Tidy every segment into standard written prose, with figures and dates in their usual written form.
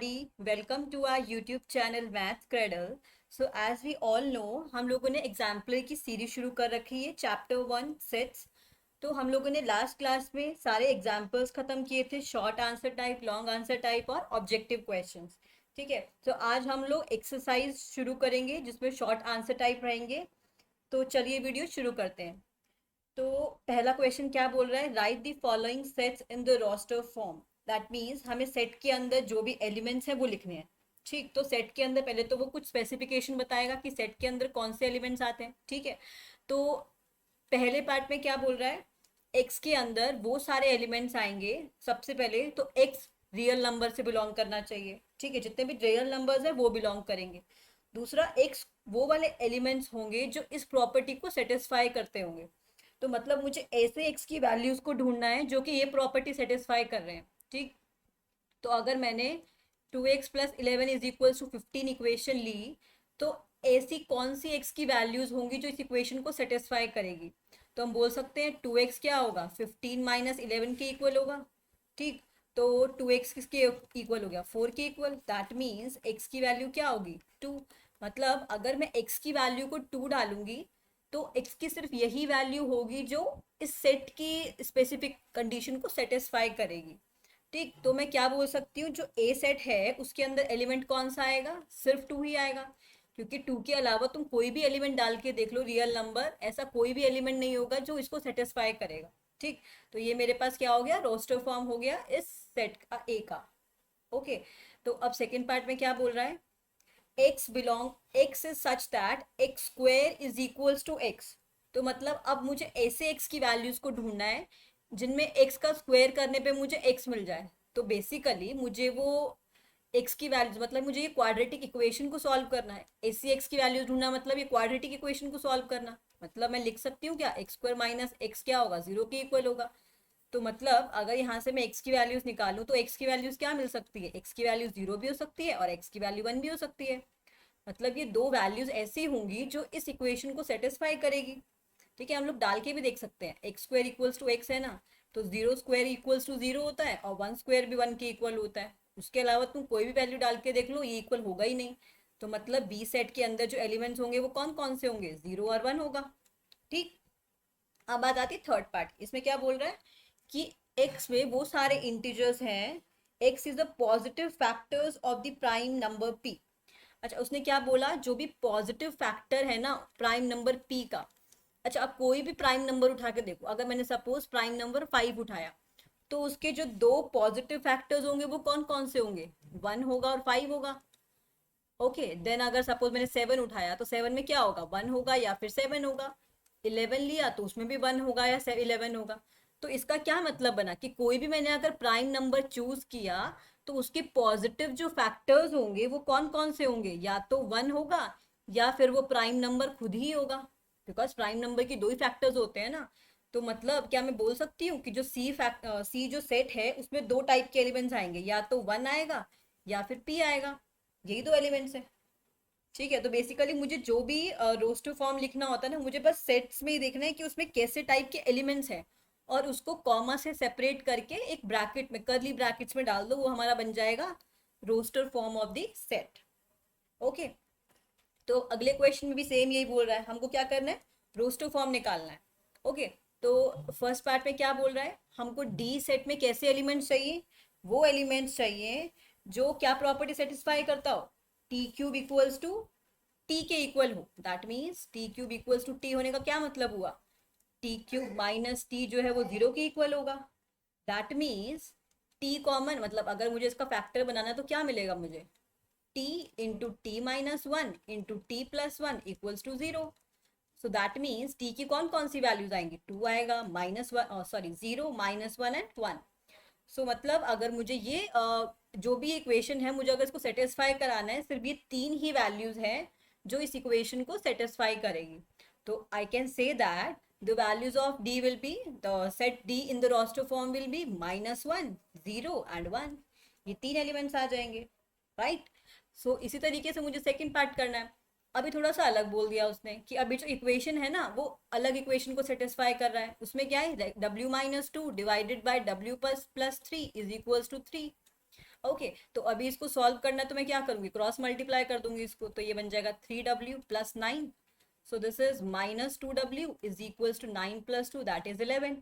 everybody. Welcome to our YouTube channel Math Cradle. So as we all know, हम लोगों ने exemplar की series शुरू कर रखी है चैप्टर 1 सेट्स। तो हम लोगों ने लास्ट क्लास में सारे एग्जाम्पल्स खत्म किए थे, short answer type, long answer type और ऑब्जेक्टिव क्वेश्चंस। ठीक है, तो आज हम लोग एक्सरसाइज शुरू करेंगे जिसमें शॉर्ट आंसर टाइप रहेंगे। तो चलिए वीडियो शुरू करते हैं। तो पहला क्वेश्चन क्या बोल रहा है, write the following sets in the roster form. That means हमें सेट के अंदर जो भी एलिमेंट्स हैं वो लिखने हैं। ठीक, तो सेट के अंदर पहले तो वो कुछ स्पेसिफिकेशन बताएगा कि सेट के अंदर कौन से एलिमेंट्स आते हैं। ठीक है, तो पहले पार्ट में क्या बोल रहा है, एक्स के अंदर वो सारे एलिमेंट्स आएंगे। सबसे पहले तो एक्स रियल नंबर से बिलोंग करना चाहिए। ठीक है, जितने भी रियल नंबर्स है वो बिलोंग करेंगे। दूसरा, एक्स वो वाले एलिमेंट्स होंगे जो इस प्रॉपर्टी को सेटिस्फाई करते होंगे। तो मतलब मुझे ऐसे एक्स की वैल्यूज को ढूंढना है जो कि ये प्रॉपर्टी सेटिस्फाई कर रहे हैं। ठीक, तो अगर मैंने 2x + 11 = 15 इक्वेशन ली, तो ऐसी कौन सी एक्स की वैल्यूज होंगी जो इस इक्वेशन को सेटिस्फाई करेगी। तो हम बोल सकते हैं 2x क्या होगा, 15 - 11 के इक्वल होगा। ठीक, तो 2x किसके इक्वल हो गया, 4 के इक्वल। दैट मीन्स x की वैल्यू क्या होगी, 2। मतलब अगर मैं x की वैल्यू को 2 डालूंगी तो x की सिर्फ यही वैल्यू होगी जो इस सेट की स्पेसिफिक कंडीशन को सेटिस्फाई करेगी। ठीक, तो मैं क्या बोल सकती हूँ, जो ए सेट है उसके अंदर एलिमेंट कौन सा आएगा, सिर्फ 2 ही आएगा। क्योंकि 2 के अलावा तुम कोई भी एलिमेंट डाल के देख लो, रियल नंबर ऐसा कोई भी एलिमेंट नहीं होगा जो इसको सेटिस्फाई करेगा। ठीक, तो ये मेरे पास क्या हो गया, रोस्टर फॉर्म हो गया इस सेट का, ए का। ओके, तो अब सेकेंड पार्ट में क्या बोल रहा है, x is such that x² = x। तो मतलब अब मुझे ऐसे x की वैल्यूज को ढूंढना है जिनमें x का स्क्वायर करने पे मुझे x मिल जाए। तो बेसिकली मुझे वो x की वैल्यूज, मतलब मुझे ये क्वाड्रेटिक इक्वेशन को सॉल्व करना है। ऐसी x की वैल्यूज ढूंढना मतलब ये क्वाड्रेटिक इक्वेशन को सॉल्व करना। मतलब मैं लिख सकती हूँ क्या, x² - x क्या होगा, 0 के इक्वल होगा। तो मतलब अगर यहाँ से मैं x की वैल्यूज निकालूं तो x की वैल्यूज क्या मिल सकती है, x की वैल्यू 0 भी हो सकती है और x की वैल्यू 1 भी हो सकती है। मतलब ये दो वैल्यूज ऐसी होंगी जो इस इक्वेशन को सेटिस्फाई करेगी। ठीक है, हम लोग डाल के भी देख सकते हैं, x² = x है ना, तो 0² = 0 होता है और 1² भी 1 के इक्वल होता है। उसके अलावा तुम कोई भी वैल्यू डाल के देख लो, ये इक्वल होगा ही नहीं। तो मतलब बी सेट के अंदर जो एलिमेंट्स होंगे वो कौन कौन से होंगे, 0 और 1 होगा। ठीक, अब बात आती है थर्ड पार्ट। इसमें क्या बोल रहा है कि x में वो सारे इंटीजर्स हैं, x is the positive factors of the prime number p। अच्छा, उसने क्या बोला, जो भी पॉजिटिव फैक्टर है ना प्राइम नंबर p का। अच्छा, अब कोई भी प्राइम नंबर उठा के देखो, अगर मैंने सपोज प्राइम नंबर 5 उठाया, तो उसके जो दो पॉजिटिव फैक्टर्स होंगे वो कौन कौन से होंगे, 1 होगा और 5 होगा। ओके, देन अगर सपोज मैंने 7 उठाया तो 7 में क्या होगा, 1 होगा या फिर 7 होगा। 11 लिया तो उसमें भी 1 होगा या 11 होगा। तो इसका क्या मतलब बना कि कोई भी मैंने अगर प्राइम नंबर चूज किया तो उसके पॉजिटिव जो फैक्टर्स होंगे वो कौन कौन से होंगे, या तो 1 होगा या फिर वो प्राइम नंबर खुद ही होगा। बिकॉज प्राइम नंबर की दो ही फैक्टर्स होते हैं ना। तो मतलब क्या मैं बोल सकती हूँ कि जो सी जो सेट है उसमें दो टाइप के एलिमेंट्स आएंगे, या तो 1 आएगा या फिर p आएगा। यही दो एलिमेंट्स है। ठीक है, तो बेसिकली मुझे जो भी रोस्टर फॉर्म लिखना होता है ना, मुझे बस सेट्स में ही देखना है कि उसमें कैसे टाइप के एलिमेंट्स हैं, और उसको कॉमा से सेपरेट करके एक ब्रैकेट में, कर्ली ब्रैकेट्स में डाल दो, वो हमारा बन जाएगा roster form of the set. Okay, तो अगले क्वेश्चन में भी सेम यही बोल रहा है, हमको क्या करना है, रोस्टर फॉर्म निकालना है। ओके, तो फर्स्ट पार्ट में क्या बोल रहा है, हमको डी सेट में कैसे एलिमेंट्स चाहिए, वो एलिमेंट्स चाहिए जो क्या प्रॉपर्टी सेटिस्फाई करता हो, t³ = t के इक्वल हो। दैट मीन्स t³ = t होने का क्या मतलब हुआ, t³ - t जो है वो 0 के इक्वल होगा। दैट मीन्स t कॉमन, मतलब अगर मुझे इसका फैक्टर बनाना है तो क्या मिलेगा मुझे, t into t - 1 into t+1 = 0। So that means t की कौन कौन सी वैल्यूज आएंगी, 2 आएगा, -1 सॉरी 0 -1 एंड 1। सो मतलब अगर मुझे ये जो भी इक्वेशन है, मुझे अगर इसको सेटिस्फाई कराना है, सिर्फ ये तीन ही वैल्यूज हैं जो इस इक्वेशन को सेटिस्फाई करेगी। तो I can say that the values of d will be, the set d in the roster form will be -1 0 and 1। ये तीन एलिमेंट्स आ जाएंगे, राइट। सो इसी तरीके से मुझे सेकेंड पार्ट करना है। अभी थोड़ा सा अलग बोल दिया उसने कि अभी जो इक्वेशन है ना वो अलग इक्वेशन को सेटिस्फाई कर रहा है। उसमें क्या है, w - 2 divided by w +3 = 3। Okay तो अभी इसको सॉल्व करना है तो मैं क्या करूंगी, क्रॉस मल्टीप्लाई कर दूंगी इसको, तो ये बन जाएगा 3w plus 9. So this is minus 2w is equals to 9 plus 2 that is 11.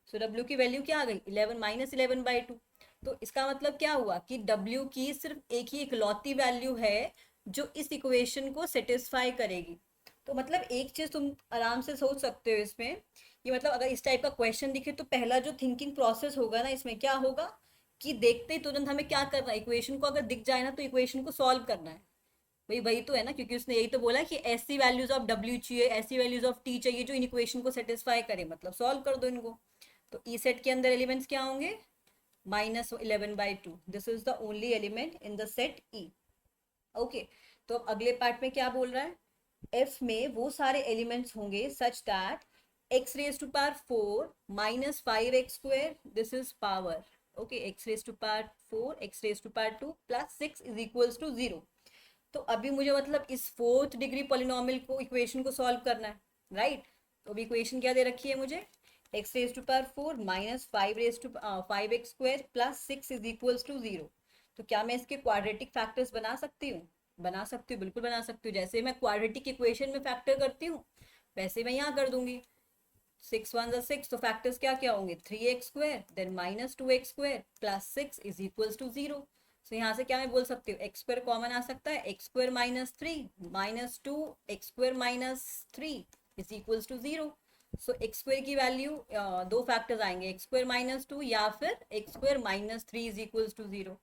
So w की वैल्यू क्या आ गई, 11 माइनस 11/2. तो इसका मतलब क्या हुआ कि w की सिर्फ एक ही इकलौती वैल्यू है जो इस इक्वेशन को सेटिस्फाई करेगी. तो मतलब एक चीज तुम आराम से सोच सकते हो इसमें, ये मतलब अगर इस टाइप का क्वेश्चन दिखे तो पहला जो थिंकिंग प्रोसेस होगा ना इसमें क्या होगा कि देखते ही तुरंत हमें क्या करना है, इक्वेशन को अगर दिख जाए ना तो इक्वेशन को सॉल्व करना है. वही वही तो है ना, क्योंकि उसने यही तो बोला कि ऐसी वैल्यूज ऑफ डब्ल्यू चाहिए, ऐसी वैल्यूज ऑफ टी चाहिए जो इन इक्वेशन को सेटिस्फाई करे, मतलब सॉल्व कर दो इनको. तो ई सेट के अंदर एलिमेंट्स क्या होंगे, -11/2. This is the only element in the set E. Okay तो अब अगले पार्ट में क्या बोल रहा है, एफ में वो सारे एलिमेंट्स होंगे such that x raise to power 4 minus 5x² this is power. Okay x raise to power 4 x raise to power 2 plus 6 is equals to 0. तो अभी मुझे मतलब इस 4th डिग्री पॉलिनोमियल को इक्वेशन को सॉल्व करना है, राइट. तो अभी इक्वेशन क्या दे रखी है मुझे, x raise to power 4 minus 5x² plus 6 is equals to 0. तो क्या मैं इसके क्वाड्रेटिक फैक्टर्स बना सकती हूँ, बना सकती हूँ, बिल्कुल बना सकती हूँ. जैसे मैं क्वाड्रेटिक इक्वेशन में फैक्टर करती हूँ वैसे मैं यहाँ कर दूंगी. 6 1 6 तो फैक्टर्स क्या क्या होंगे, 3x² then minus 2x² plus 6 is equals to 0. So यहाँ से क्या मैं बोल सकती हूँ, x² कॉमन आ सकता है, x² minus 3 minus 2 x² minus 3 is equals to 0. So x² की वैल्यू दो फैक्टर्स आएंगे, x² माइनस 2 या फिर x² minus 3 is equals to 0.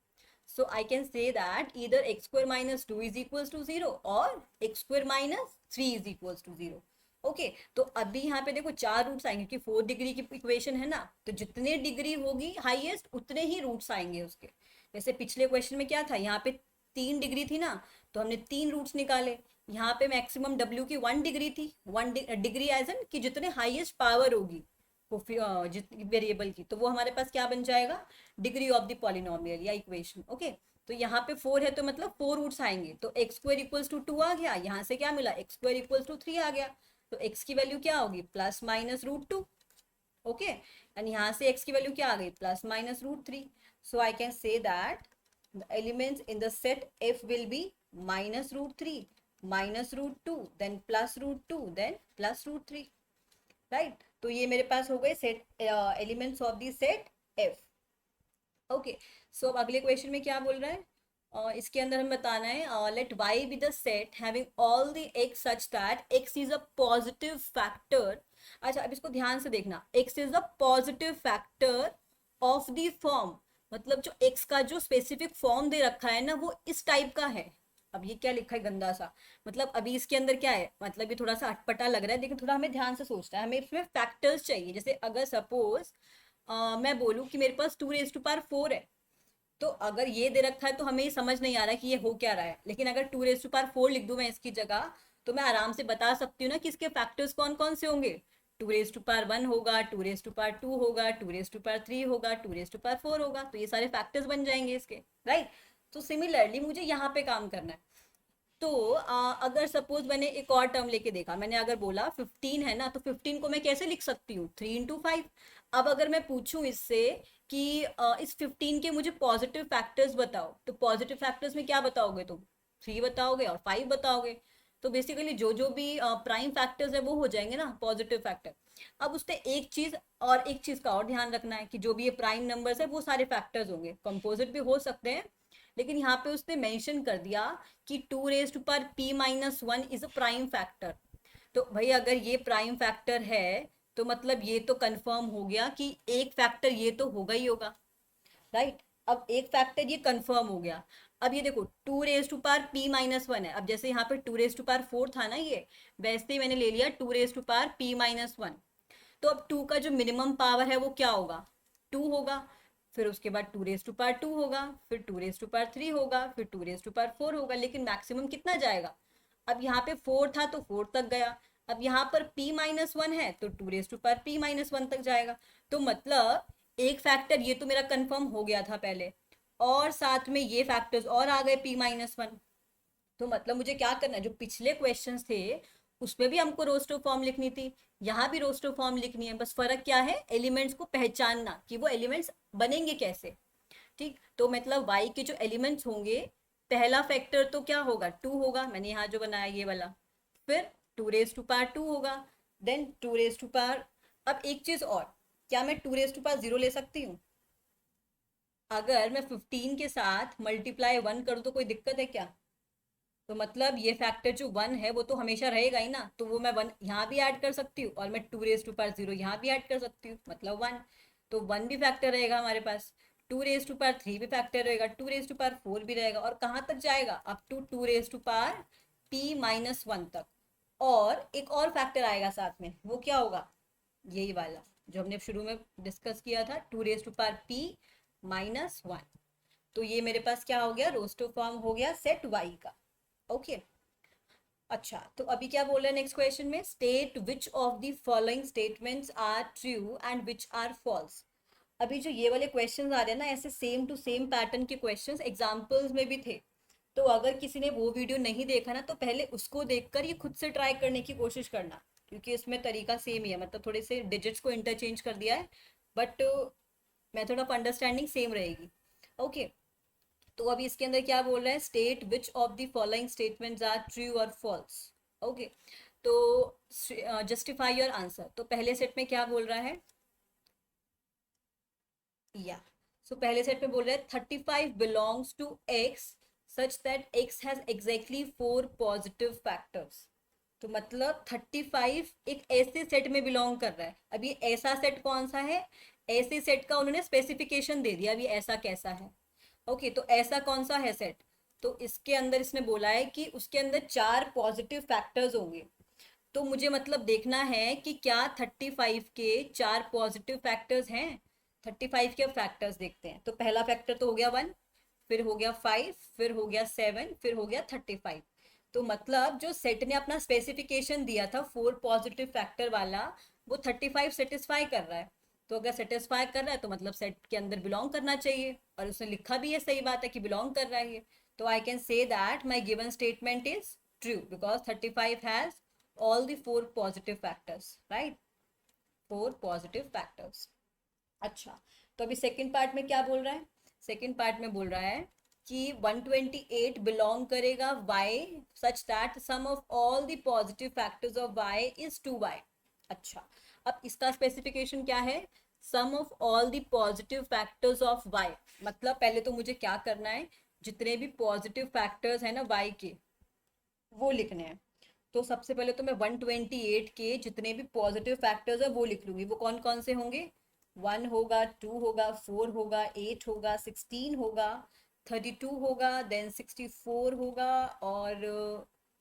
So I can say that either x² minus 2 is equals to 0 or x² minus 3 is equals to 0. Okay तो अभी यहाँ पे देखो चार रूट्स आएंगे क्योंकि 4 डिग्री की इक्वेशन है ना, तो जितने डिग्री होगी हाईएस्ट उतने ही रूट्स आएंगे उसके. जैसे पिछले क्वेश्चन में क्या था, यहाँ पे 3 डिग्री थी ना तो हमने 3 रूट्स निकाले. यहाँ पे मैक्सिमम w की 1 डिग्री थी, 1 डिग्री एज एन कि जितने हाईएस्ट पावर होगी वेरिएबल की, तो वो हमारे पास क्या बन जाएगा, डिग्री ऑफ द पॉलिनोमियल या इक्वेशन. ओके तो यहाँ पे 4 है तो मतलब 4 रूट्स आएंगे, तो x² इक्वल्स टू 2 आ गया, यहाँ से क्या मिला x² इक्वल्स टू 3 आ गया. तो x की वैल्यू क्या होगी, प्लस माइनस √2. ओके एंड यहाँ से x की वैल्यू क्या आ गई, plus minus √3. So I can say that the elements in the set f will be -√3 -√2 then +√2 then +√3, right. तो ये मेरे पास हो गए set elements of the set F. Okay so अब अगले क्वेश्चन में क्या बोल रहा है, इसके अंदर हमें बताना है let Y be the set having all the X such that X is a positive factor. अच्छा अब इसको ध्यान से देखना, X is a positive factor of the form, मतलब जो एक्स का जो स्पेसिफिक फॉर्म दे रखा है ना वो इस टाइप का है. अब ये क्या लिखा है गंदा सा, मतलब अभी इसके अंदर क्या है, मतलब ये थोड़ा सा अटपटा लग रहा है लेकिन थोड़ा हमें ध्यान से सोचना है, हमें इसमें फैक्टर्स चाहिए. जैसे अगर सपोज मैं बोलूँ कि मेरे पास 2⁴ है, तो अगर ये दे रखा है तो हमें समझ नहीं आ रहा है कि ये हो क्या रहा है, लेकिन अगर 2⁴ लिख दूं मैं इसकी जगह तो मैं आराम से बता सकती हूँ ना कि इसके फैक्टर्स कौन कौन से होंगे. 2⁴1 होगा, 2⁴2 होगा, 2⁴3 होगा, 2⁴4 होगा, तो ये सारे फैक्टर्स बन जाएंगे इसके, राइट. तो सिमिलरली मुझे यहाँ पे काम करना है. तो अगर सपोज मैंने एक और टर्म लेके देखा, मैंने अगर बोला 15 है ना, तो 15 को मैं कैसे लिख सकती हूँ, 3 × 5. अब अगर मैं पूछूं इससे कि इस 15 के मुझे पॉजिटिव फैक्टर्स बताओ, तो पॉजिटिव फैक्टर्स में क्या बताओगे तुम, 3 बताओगे और 5 बताओगे. तो बेसिकली जो जो भी प्राइम फैक्टर्स है वो हो जाएंगे ना पॉजिटिव फैक्टर. अब उससे एक चीज का और ध्यान रखना है कि जो भी ये प्राइम नंबर्स है वो सारे फैक्टर्स होंगे, कंपोजिट भी हो सकते हैं, लेकिन यहाँ पे उसने मेंशन कर दिया कि 2⁻p−1 is a prime factor. तो भाई अगर ये प्राइम फैक्टर है तो मतलब ये तो कंफर्म हो गया कि एक फैक्टर ये तो होगा ही होगा, राइट. अब एक फैक्टर ये कंफर्म हो गया. अब ये देखो 2⁻p−1 है, अब जैसे यहाँ पे 2⁴ था ना, ये वैसे ही मैंने ले लिया 2⁻p−1. तो अब 2 का जो मिनिमम पावर है वो क्या होगा, 2 होगा, फिर उसके बाद 2⁵2 होगा, फिर 2⁵3 होगा, फिर 2⁵4 होगा, लेकिन मैक्सिमम कितना जाएगा. अब यहाँ पे 4 था तो 4 तक गया, अब यहाँ पर p−1 है तो 2⁵p−1 तक जाएगा. तो मतलब एक फैक्टर ये तो मेरा कंफर्म हो गया था पहले, और साथ में ये फैक्टर्स और आ गए p−1. तो मतलब मुझे क्या करना है, जो पिछले क्वेश्चंस थे उसमें भी हमको रोस्टर फॉर्म लिखनी थी, यहाँ भी रोस्टर फॉर्म लिखनी है, बस फर्क क्या है, एलिमेंट्स को पहचानना कि वो एलिमेंट्स बनेंगे कैसे, ठीक, तो मतलब y के जो एलिमेंट्स होंगे, पहला फैक्टर तो क्या होगा, 2 होगा, मैंने यहाँ जो बनाया ये वाला, फिर 2 रेज टू पावर 2 होगा, देन 2 रेज टू पावर, अब एक चीज और, क्या मैं 2 रेज टू पावर 0 ले सकती हूँ? अगर मैं 15 के साथ मल्टीप्लाई 1 करूँ तो कोई दिक्कत है क्या? तो मतलब ये फैक्टर जो 1 है वो तो हमेशा रहेगा ही ना, तो वो मैं 1 यहाँ भी ऐड कर सकती हूँ और मैं 2 रेज टू पावर 0 यहाँ भी ऐड कर सकती हूँ, मतलब 1, तो 1 भी फैक्टर रहेगा हमारे पास, 2 रेज टू पावर 3 भी फैक्टर रहेगा, 2 रेज टू पावर 4 भी रहेगा, और कहाँ तक जाएगा, up to 2 raise to power p-1 तक। और एक और फैक्टर आएगा साथ में, वो क्या होगा, यही वाला जो हमने शुरू में डिस्कस किया था, 2 रेज टू पावर p-1। तो ये मेरे पास क्या हो गया, रोस्टर फॉर्म हो गया सेट वाई का। ओके अच्छा, तो अभी क्या बोल रहे हैं नेक्स्ट क्वेश्चन में, state which of the following statements are true and which are false. अभी जो ये वाले क्वेश्चंस आ रहे हैं ना, ऐसे सेम टू सेम पैटर्न के क्वेश्चंस एग्जांपल्स में भी थे, तो अगर किसी ने वो वीडियो नहीं देखा ना, तो पहले उसको देखकर ये खुद से ट्राई करने की कोशिश करना, क्योंकि इसमें तरीका सेम ही है, मतलब थोड़े से डिजिट्स को इंटरचेंज कर दिया है, but method of understanding same रहेगी। ओके तो अभी इसके अंदर क्या बोल रहा है, state which of the following statements are true और फॉल्स। ओके तो जस्टिफाई योर आंसर, तो पहले सेट में क्या बोल रहा है, या सो पहले सेट में बोल रहा है 35 belongs to X such that X has exactly 4 positive factors. तो मतलब 35 एक ऐसे सेट में बिलोंग कर रहा है, अब ये ऐसा सेट कौन सा है, ऐसे सेट का उन्होंने स्पेसिफिकेशन दे दिया, अभी ऐसा कैसा है। ओके तो ऐसा कौन सा है सेट, तो इसके अंदर इसने बोला है कि उसके अंदर 4 पॉजिटिव फैक्टर्स होंगे, तो मुझे मतलब देखना है कि क्या 35 के 4 पॉजिटिव फैक्टर्स हैं। 35 के फैक्टर्स देखते हैं, तो पहला फैक्टर तो हो गया 1, फिर हो गया 5, फिर हो गया 7, फिर हो गया 35। तो मतलब जो सेट ने अपना स्पेसिफिकेशन दिया था 4 पॉजिटिव फैक्टर वाला, वो 35 सेटिस्फाई कर रहा है, तो अगर सेटिस्फाई कर रहा है तो मतलब सेट के अंदर बिलोंग करना चाहिए, और उसने लिखा भी है, सही बात है कि बिलोंग कर रहा है ये, तो I can say that my given statement is true because 35 has all the 4 positive factors, right? 4 positive factors। अच्छा, तो अभी सेकंड पार्ट में क्या बोल रहा है, सेकंड पार्ट में बोल रहा है कि 128 बिलोंग करेगा y such that sum of all the positive factors of y is 2y। अच्छा, अब इसका स्पेसिफिकेशन क्या है, sum of all the positive factors of y, मतलब पहले तो मुझे क्या करना है, जितने भी पॉजिटिव फैक्टर्स है ना y के, वो लिखने हैं। तो सबसे पहले तो मैं 128 के जितने भी पॉजिटिव फैक्टर्स है वो लिख लूंगी, वो कौन कौन से होंगे, 1 होगा, 2 होगा, 4 होगा, 8 होगा, 16 होगा, 32 होगा, देन 64 होगा, और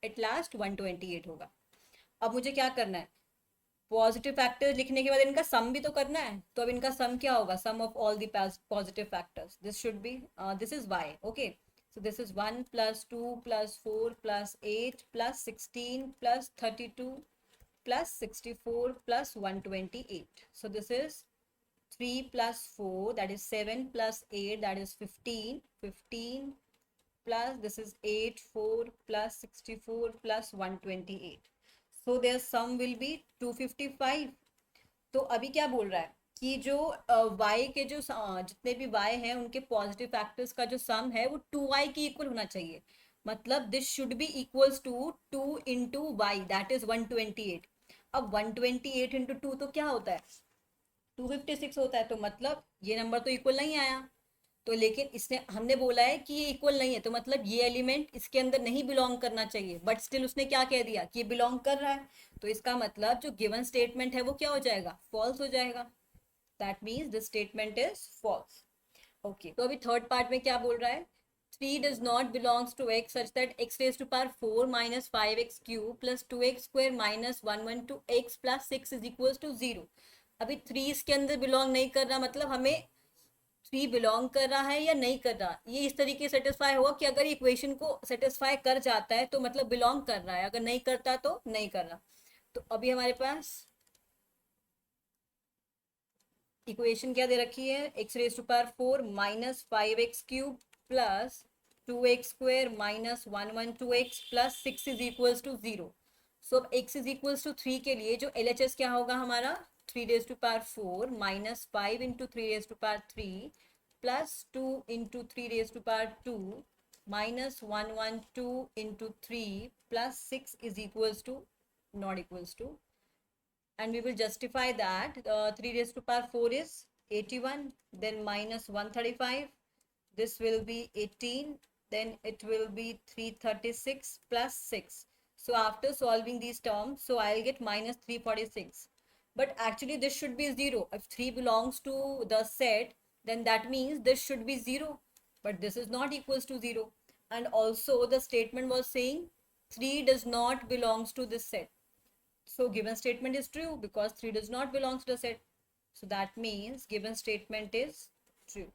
एट लास्ट 128 होगा। अब मुझे क्या करना है, पॉजिटिव फैक्टर्स लिखने के बाद इनका सम भी तो करना है, तो अब इनका सम क्या होगा, sum of all the positive factors, this should be, this is Y. Okay so this is 1 plus 2 plus 4 plus 8 plus 16 plus 32 plus 64 plus 128, so this is 3 plus 4 that is 7 plus 8 that is 15, 15 plus this is 8, 4 plus 64 plus 128, so their sum will be 255। तो अभी क्या बोल रहा है कि जो y के जो जितने भी y हैं उनके पॉजिटिव फैक्टर्स का जो सम है वो 2y की इक्वल होना चाहिए, मतलब this should be equals to 2 into Y that is 128। अब 128 इंटू 2 तो क्या होता है, 256 होता है, तो मतलब ये नंबर तो इक्वल नहीं आया, तो लेकिन इसने हमने बोला है कि ये इक्वल नहीं है, तो मतलब ये एलिमेंट इसके अंदर नहीं बिलोंग करना चाहिए, बट स्टिल उसने क्या कह दिया कि ये बिलोंग कर रहा है, तो इसका मतलब जो गिवन स्टेटमेंट है वो क्या हो जाएगा, फॉल्स हो जाएगा, that means this statement is false. Okay तो अभी थर्ड पार्ट में क्या बोल रहा है, 3 does not belongs to x such that x raised to power 4 minus 5x cube plus 2x square minus 112x plus 6 is equals to 0। अभी 3 इसके अंदर बिलोंग नहीं कर रहा, मतलब हमें 3 बिलोंग कर रहा है या नहीं कर रहा, ये इस तरीके से सेटिस्फाई होगा कि अगर इक्वेशन को सेटिस्फाई कर जाता है तो मतलब बिलोंग कर रहा है, अगर नहीं करता तो नहीं कर रहा। तो अभी हमारे पास इक्वेशन क्या दे रखी है, X raise to power 4 minus 5x cube plus 2x square minus 112x plus 6 is equals to 0। So अब x इज इक्वल्स टू 3 के लिए जो LHS क्या होगा हमारा, 3 raise to power 4 minus 5 into 3 raise to power 3 plus 2 into 3 raised to power 2 minus 112 into 3 plus 6 is equals to not equals to, and we will justify that 3 raised to power 4 is 81, then minus 135, this will be 18, then it will be 336 plus 6. So after solving these terms, so I'll get minus 346. But actually this should be 0. If 3 belongs to the set, then that means this should be 0. But this is not equals to 0. And also the statement was saying 3 does not belongs to this set. So given statement is true because 3 does not belong to the set. So that means given statement is true.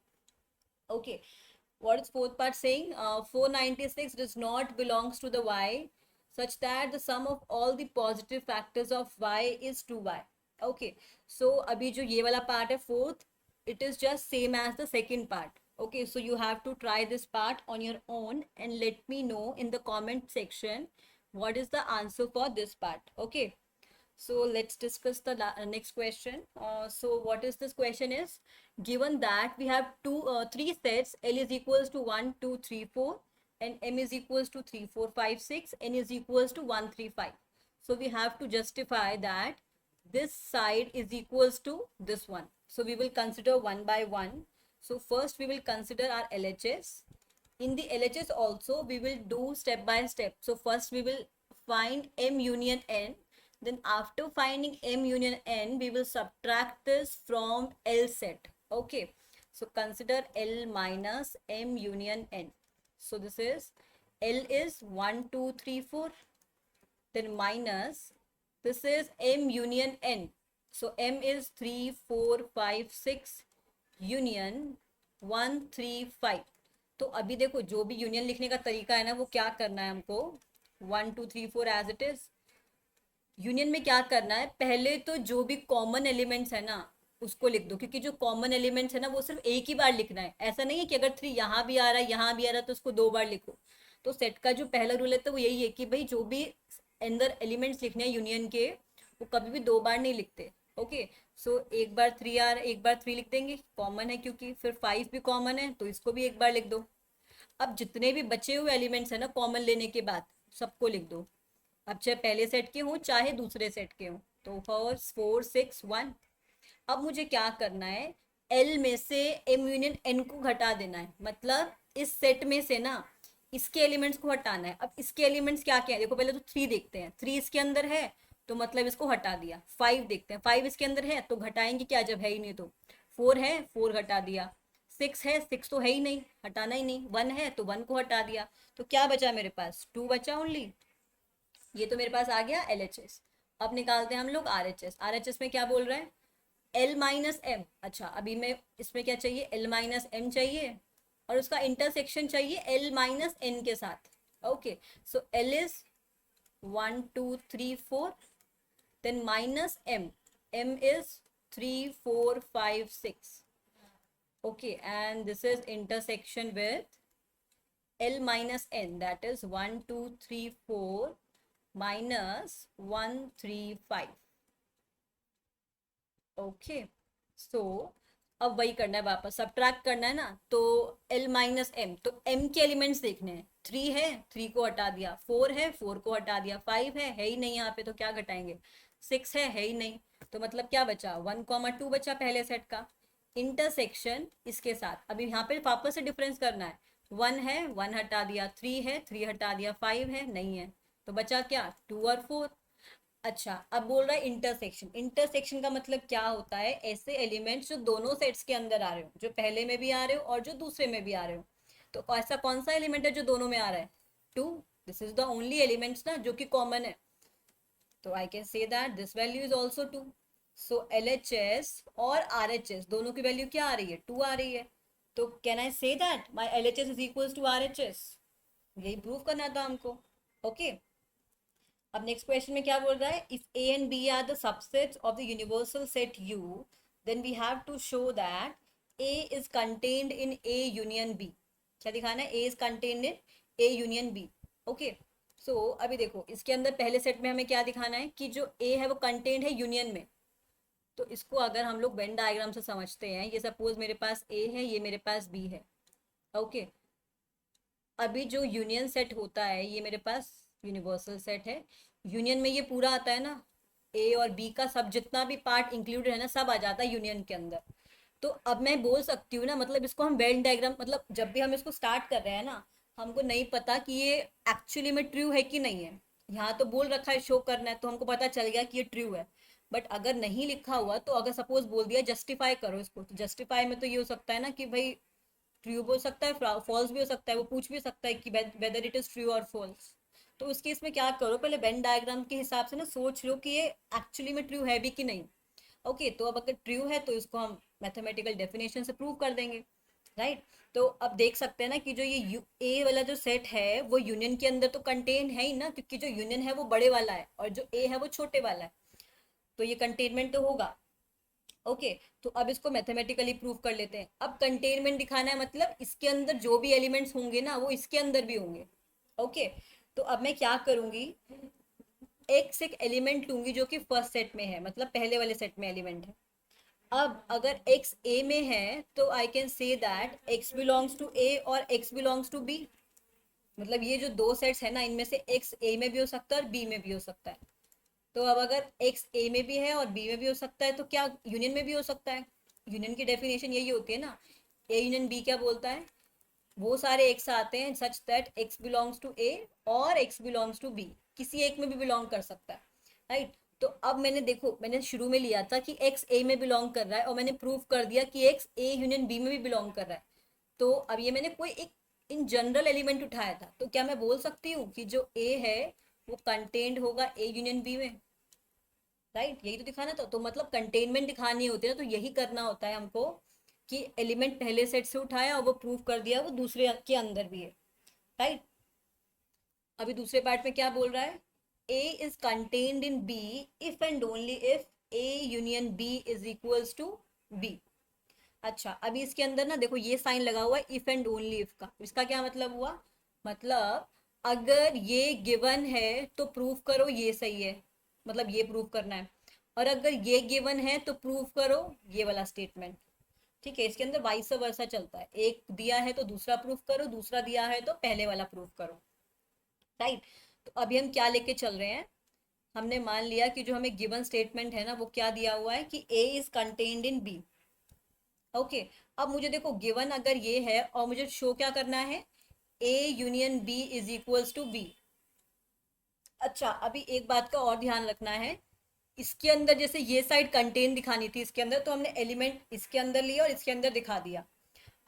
Okay. What is fourth part saying? 496 does not belongs to the y such that the sum of all the positive factors of y is 2y. Okay. So अभी जो ये वाला part है fourth, it is just same as the second part. Okay. So you have to try this part on your own and let me know in the comment section what is the answer for this part. Okay. So let's discuss the next question. So what is this question is, given that we have three sets, L is equals to 1, 2, 3, 4 and M is equals to 3, 4, 5, 6, N is equals to 1, 3, 5. So we have to justify that this side is equals to this one. So we will consider one by one. So first we will consider our LHS. In the LHS also we will do step by step. So first we will find M union N. Then after finding M union N, we will subtract this from L set. Okay. So consider L minus M union N. So this is L is 1, 2, 3, 4. Then minus this is M union N. So M is 3, 4, 5, 6 union 1, 3, 5. तो अभी देखो जो भी union लिखने का तरीका है ना वो क्या करना है हमको 1, 2, 3, 4 एज इट इज. यूनियन में क्या करना है, पहले तो जो भी कॉमन एलिमेंट्स है ना उसको लिख दो, क्योंकि जो कॉमन एलिमेंट्स है ना वो सिर्फ एक ही बार लिखना है. ऐसा नहीं है कि अगर 3 यहाँ भी आ रहा है यहाँ भी आ रहा है तो उसको 2 बार लिखो. तो सेट का जो पहला रूल है तो वो यही है कि भाई जो भी अंदर एलिमेंट्स लिखने हैं यूनियन के वो कभी भी 2 बार नहीं लिखते. ओके. सो एक बार 3 आ रहा है एक बार 3 लिख देंगे, कॉमन है क्योंकि. फिर 5 भी कॉमन है तो इसको भी एक बार लिख दो. अब जितने भी बचे हुए एलिमेंट्स है ना कॉमन लेने के बाद सबको लिख दो. अब चाहे पहले सेट के हों चाहे दूसरे सेट के हों. तो 4, 6, 1. अब मुझे क्या करना है, L में से M यूनियन N को घटा देना है. मतलब इस सेट में से ना इसके एलिमेंट्स को हटाना है. अब इसके एलिमेंट्स क्या क्या है देखो, पहले तो 3 देखते हैं. 3 इसके अंदर है तो मतलब इसको हटा दिया. 5 देखते हैं, 5 इसके अंदर है तो घटाएंगे क्या जब है ही नहीं. तो 4 है 4 घटा दिया. 6 है 6 तो है ही नहीं, हटाना ही नहीं. 1 है तो 1 को हटा दिया. तो क्या बचा मेरे पास, 2 बचा ओनली. ये तो मेरे पास आ गया LHS. अब निकालते हैं हम लोग RHS. RHS में क्या बोल रहा है, L माइनस एम. अच्छा अभी मैं इसमें क्या चाहिए, L माइनस एम चाहिए और उसका इंटरसेक्शन चाहिए L माइनस एन के साथ. Okay. So L is 1, 2, 3, 4 then minus M. M is 3, 4, 5, 6. Okay. And this is intersection with L minus N, that is 1, 2, 3, 4 minus 1, 3, 5. Okay. So अब वही करना है, वापस सब्ट्रैक्ट करना है ना. तो L माइनस एम, तो M के एलिमेंट्स देखने हैं. 3 है 3 को हटा दिया. 4 है 4 को हटा दिया. 5 है ही नहीं यहाँ पे तो क्या घटाएंगे. 6 है ही नहीं तो मतलब क्या बचा, 1, 2 बचा पहले सेट का. इंटरसेक्शन इसके साथ. अभी यहाँ पे वापस से डिफरेंस करना है. 1 है 1 हटा दिया. 3 है 3 हटा दिया. 5 है नहीं है तो बचा क्या, 2 और 4. अच्छा अब बोल रहा है इंटरसेक्शन. इंटरसेक्शन का मतलब क्या होता है, ऐसे एलिमेंट्स जो दोनों सेट्स के अंदर आ रहे हो, जो पहले में भी आ रहे हो और जो दूसरे में भी आ रहे हो. तो ऐसा कौन सा एलिमेंट है जो दोनों में आ रहा है, 2. This is the only elements ना जो कि कॉमन है. तो I can say that this value is also 2. So LHS और RHS दोनों की वैल्यू क्या आ रही है, 2 आ रही है. तो can I say that my LHS is equals to RHS. यही प्रूव करना था हमको. ओके. अब नेक्स्ट क्वेश्चन में क्या बोल रहा है, if A and B are the subsets of the universal set U, then we have to show that A is contained in A union B. क्या दिखाना है, A is contained in A union B. Okay. So अभी देखो इसके अंदर पहले set में हमें क्या दिखाना है कि जो A है वो कंटेन्ड है यूनियन में. तो इसको अगर हम लोग वेन डायग्राम से समझते हैं, ये सपोज मेरे पास ए है, ये मेरे पास बी है। ओके, अभी जो यूनियन सेट होता है ये मेरे पास यूनिवर्सल सेट है। यूनियन में ये पूरा आता है ना, ए और बी का सब जितना भी पार्ट इंक्लूडेड है ना, सब आ जाता है यूनियन के अंदर। तो अब मैं बोल सकती हूँ ना, मतलब इसको हम वेन डायग्राम, मतलब जब भी हम इसको स्टार्ट कर रहे हैं ना, हमको नहीं पता कि ये एक्चुअली में ट्रू है कि नहीं है। यहाँ तो बोल रखा है शो करना है, तो हमको पता चल गया कि ये ट्रू है। बट अगर नहीं लिखा हुआ, तो अगर सपोज बोल दिया जस्टिफाई करो इसको, तो जस्टिफाई में तो ये हो सकता है ना कि भाई ट्रू भी हो सकता है, फॉल्स भी हो सकता है, वो पूछ भी सकता है कि वेदर इट इज ट्रू और फॉल्स। तो उस केस में क्या करो, पहले वेन डायग्राम के हिसाब से ना सोच लो कि ये एक्चुअली में ट्रू है भी कि नहीं। ओके, तो अब अगर ट्रू है तो इसको हम मैथमेटिकल डेफिनेशन से प्रूव कर देंगे, राइट। तो अब देख सकते हैं ना कि जो ये ए वाला जो सेट है वो यूनियन के अंदर तो कंटेन है ही ना, क्योंकि जो यूनियन है वो बड़े वाला है और जो ए है वो छोटे वाला है, तो ये कंटेनमेंट तो होगा। ओके, तो अब इसको मैथमेटिकली प्रूव कर लेते हैं। अब कंटेनमेंट दिखाना है, मतलब इसके अंदर जो भी एलिमेंट्स होंगे ना वो इसके अंदर भी होंगे। ओके, तो अब मैं क्या करूंगी, एक एलिमेंट लूंगी जो कि फर्स्ट सेट में है, मतलब पहले वाले सेट में एलिमेंट है। अब अगर x a में है तो I can say that x belongs to a और x बिलोंग्स टू b। मतलब ये जो दो सेट्स है ना, इनमें से x a में भी हो सकता है और b में भी हो सकता है। तो अब अगर x a में भी है और b में भी हो सकता है, तो क्या यूनियन में भी हो सकता है? यूनियन की डेफिनेशन यही होती है ना, a यूनियन b क्या बोलता है, वो सारे x आते हैं such that x belongs to a और x बिलोंग्स टू b, किसी एक में भी बिलोंग कर सकता है, राइट। तो अब मैंने देखो, मैंने शुरू में लिया था कि x a में बिलोंग कर रहा है और मैंने प्रूव कर दिया कि x a यूनियन b में भी बिलोंग कर रहा है। तो अब ये मैंने कोई एक इन जनरल एलिमेंट उठाया था, तो क्या मैं बोल सकती हूँ कि जो a है वो कंटेन्ड होगा a यूनियन b में, राइट। यही तो दिखाना था। तो मतलब कंटेनमेंट दिखानी होती है ना, तो यही करना होता है हमको कि एलिमेंट पहले सेट से उठाया और वो प्रूव कर दिया वो दूसरे के अंदर भी है, राइट। अभी दूसरे पार्ट में क्या बोल रहा है, A is contained in B if and only if A union B is equals to B. अच्छा, अभी इसके अंदर ना देखो ये साइन लगा हुआ है इफ एंड ओनली इफ का। इसका क्या मतलब हुआ, मतलब अगर ये गिवन है तो प्रूव करो ये सही है, मतलब ये प्रूव करना है। और अगर ये गिवन है तो प्रूव करो ये वाला स्टेटमेंट। ठीक है, इसके अंदर वाइस वर्सा चलता है, एक दिया है तो दूसरा प्रूफ करो, दूसरा दिया है तो पहले वाला प्रूफ करो, राइट। तो अभी हम क्या लेके चल रहे हैं, हमने मान लिया कि जो हमें गिवन स्टेटमेंट है ना वो क्या दिया हुआ है कि A is contained in B. Okay, अब मुझे देखो गिवन अगर ये है और मुझे शो क्या करना है, A union B is equals to B. अच्छा, अभी एक बात का और ध्यान रखना है, इसके अंदर जैसे ये साइड कंटेन दिखानी थी इसके अंदर, तो हमने एलिमेंट इसके अंदर लिया और इसके अंदर दिखा दिया।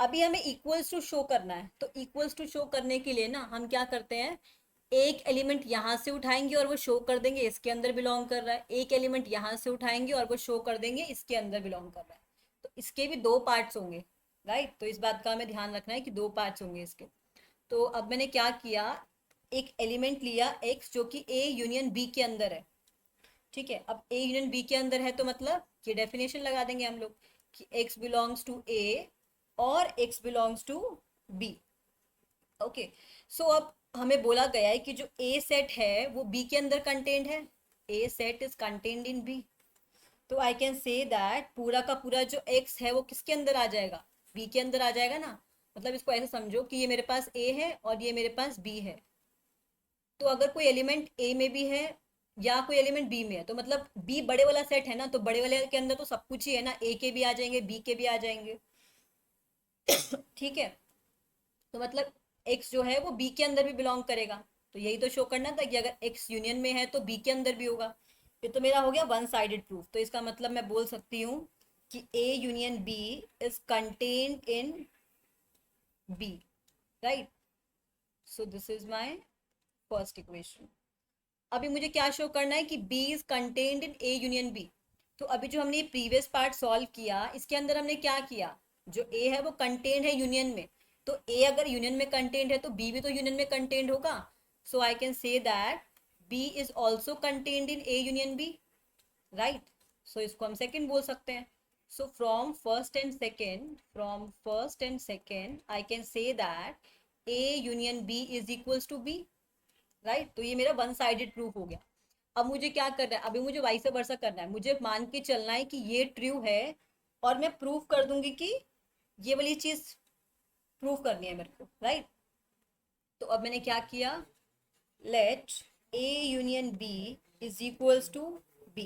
अभी हमें इक्वल्स टू शो करना है, तो इक्वल्स टू शो करने के लिए ना हम क्या करते हैं, एक एलिमेंट यहाँ से उठाएंगे और वो शो कर देंगे इसके अंदर बिलोंग कर रहा है, एक एलिमेंट यहाँ से उठाएंगे और वो शो कर देंगे इसके अंदर बिलोंग कर रहा है। तो इसके भी दो पार्ट्स होंगे, राइट। तो इस बात का हमें ध्यान रखना है कि दो पार्ट्स होंगे इसके। तो अब मैंने क्या किया, एक एलिमेंट लिया x जो कि a यूनियन b के अंदर है। ठीक है, अब a यूनियन b के अंदर है तो मतलब ये डेफिनेशन लगा देंगे हम लोग कि x बिलोंग्स टू a और x belongs to b। Okay, so अब हमें बोला गया है कि जो a सेट है वो b के अंदर कंटेंट है, a set is contained in b। तो आई कैन से दैट पूरा का पूरा जो x है वो किसके अंदर आ जाएगा, b के अंदर आ जाएगा ना। मतलब इसको ऐसे समझो कि ये मेरे पास a है और ये मेरे पास b है। तो अगर कोई एलिमेंट ए में भी है या कोई एलिमेंट बी में है, तो मतलब बी बड़े वाला सेट है ना, तो बड़े वाले के अंदर तो सब कुछ ही है ना, ए के भी आ जाएंगे बी के भी आ जाएंगे। ठीक है, तो मतलब एक्स जो है वो बी के अंदर भी बिलोंग करेगा। तो यही तो शो करना था कि अगर एक्स यूनियन में है तो बी के अंदर भी होगा। ये तो मेरा हो गया वन साइडेड प्रूफ। तो इसका मतलब मैं बोल सकती हूँ कि A union B is contained in B, right. So this is my first equation. अभी मुझे क्या शो करना है कि B is contained in A union B। तो अभी जो हमने प्रीवियस पार्ट सॉल्व किया इसके अंदर हमने क्या किया, जो A है वो कंटेन्ड है यूनियन में, तो A अगर यूनियन में कंटेन्ड है तो B भी तो यूनियन में कंटेन्ड होगा। So I can say that B is also contained in A union B, right. So इसको हम सेकेंड बोल सकते हैं। So from first and second I can say that A union B is equals to B, right. तो ये मेरा one sided proof हो गया। अब मुझे क्या करना है, अभी मुझे वाई से वर्सा करना है, मुझे मान के चलना है कि ये ट्रू है और मैं प्रूव कर दूंगी कि ये वाली चीज प्रूव करनी है मेरे को, राइट। तो अब मैंने क्या किया, let A union B is equals to B.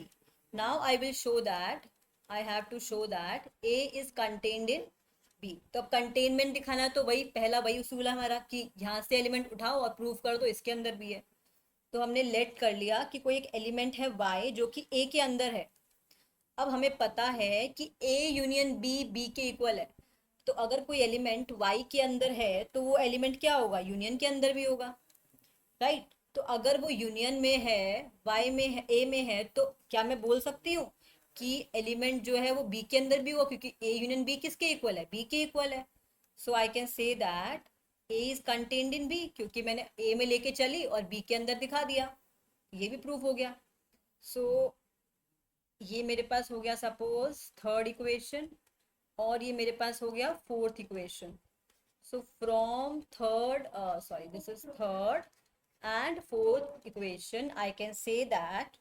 Now I will show that, I have to show that A is contained in B. तो अब कंटेनमेंट दिखाना है तो वही पहला वही उसूल है हमारा कि यहाँ से एलिमेंट उठाओ और प्रूव कर दो इसके अंदर भी है। तो हमने लेट कर लिया कि कोई एक एलिमेंट है Y जो कि A के अंदर है। अब हमें पता है कि A यूनियन B B के इक्वल है। तो अगर कोई एलिमेंट Y के अंदर है तो वो एलिमेंट क्या होगा, यूनियन के अंदर भी होगा, राइट। तो अगर वो यूनियन में है, वाई में है, ए में है, तो क्या मैं बोल सकती हूँ कि एलिमेंट जो है वो बी के अंदर भी होगा, क्योंकि ए यूनियन बी किसके इक्वल है, बी के इक्वल है। So I can say that A is contained in B, क्योंकि मैंने ए में लेके चली और बी के अंदर दिखा दिया, ये भी प्रूफ हो गया। सो ये मेरे पास हो गया सपोज थर्ड इक्वेशन, और ये मेरे पास हो गया fourth equation. So from third, sorry, this is third and fourth equation, I can say that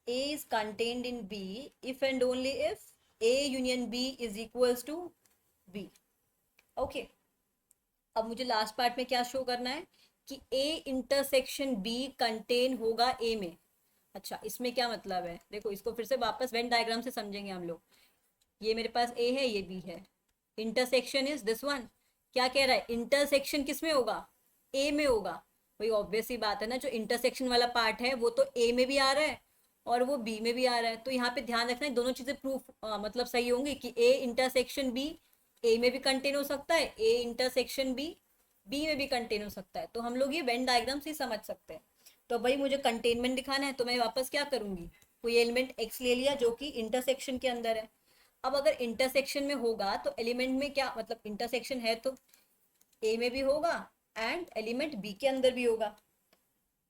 A is contained in B if and only if A union B is equals to B. Okay. अब मुझे last part में क्या show करना है कि A intersection B contain होगा A में। अच्छा, इसमें क्या मतलब है, देखो इसको फिर से वापस वेन डायग्राम से समझेंगे हम लोग। ये मेरे पास A है, ये B है, इंटरसेक्शन इज दिस वन। क्या कह रहा है, इंटरसेक्शन किस में होगा, ए में होगा। वही ऑब्वियस ही बात है ना, जो इंटरसेक्शन वाला पार्ट है वो तो ए में भी आ रहा है और वो बी में भी आ रहा है। तो यहाँ पे ध्यान रखना है दोनों चीजें प्रूफ मतलब सही होंगी कि ए इंटरसेक्शन बी ए में भी कंटेन हो सकता है, ए इंटरसेक्शन बी बी में भी कंटेन हो सकता है। तो हम लोग ये वेन डायग्राम से समझ सकते हैं। तो भाई मुझे कंटेनमेंट दिखाना है तो मैं वापस क्या करूंगी, कोई एलिमेंट एक्स ले लिया जो कि इंटरसेक्शन के अंदर है। अब अगर इंटरसेक्शन में होगा तो एलिमेंट में क्या मतलब, इंटरसेक्शन है तो ए में भी होगा एंड एलिमेंट बी के अंदर भी होगा।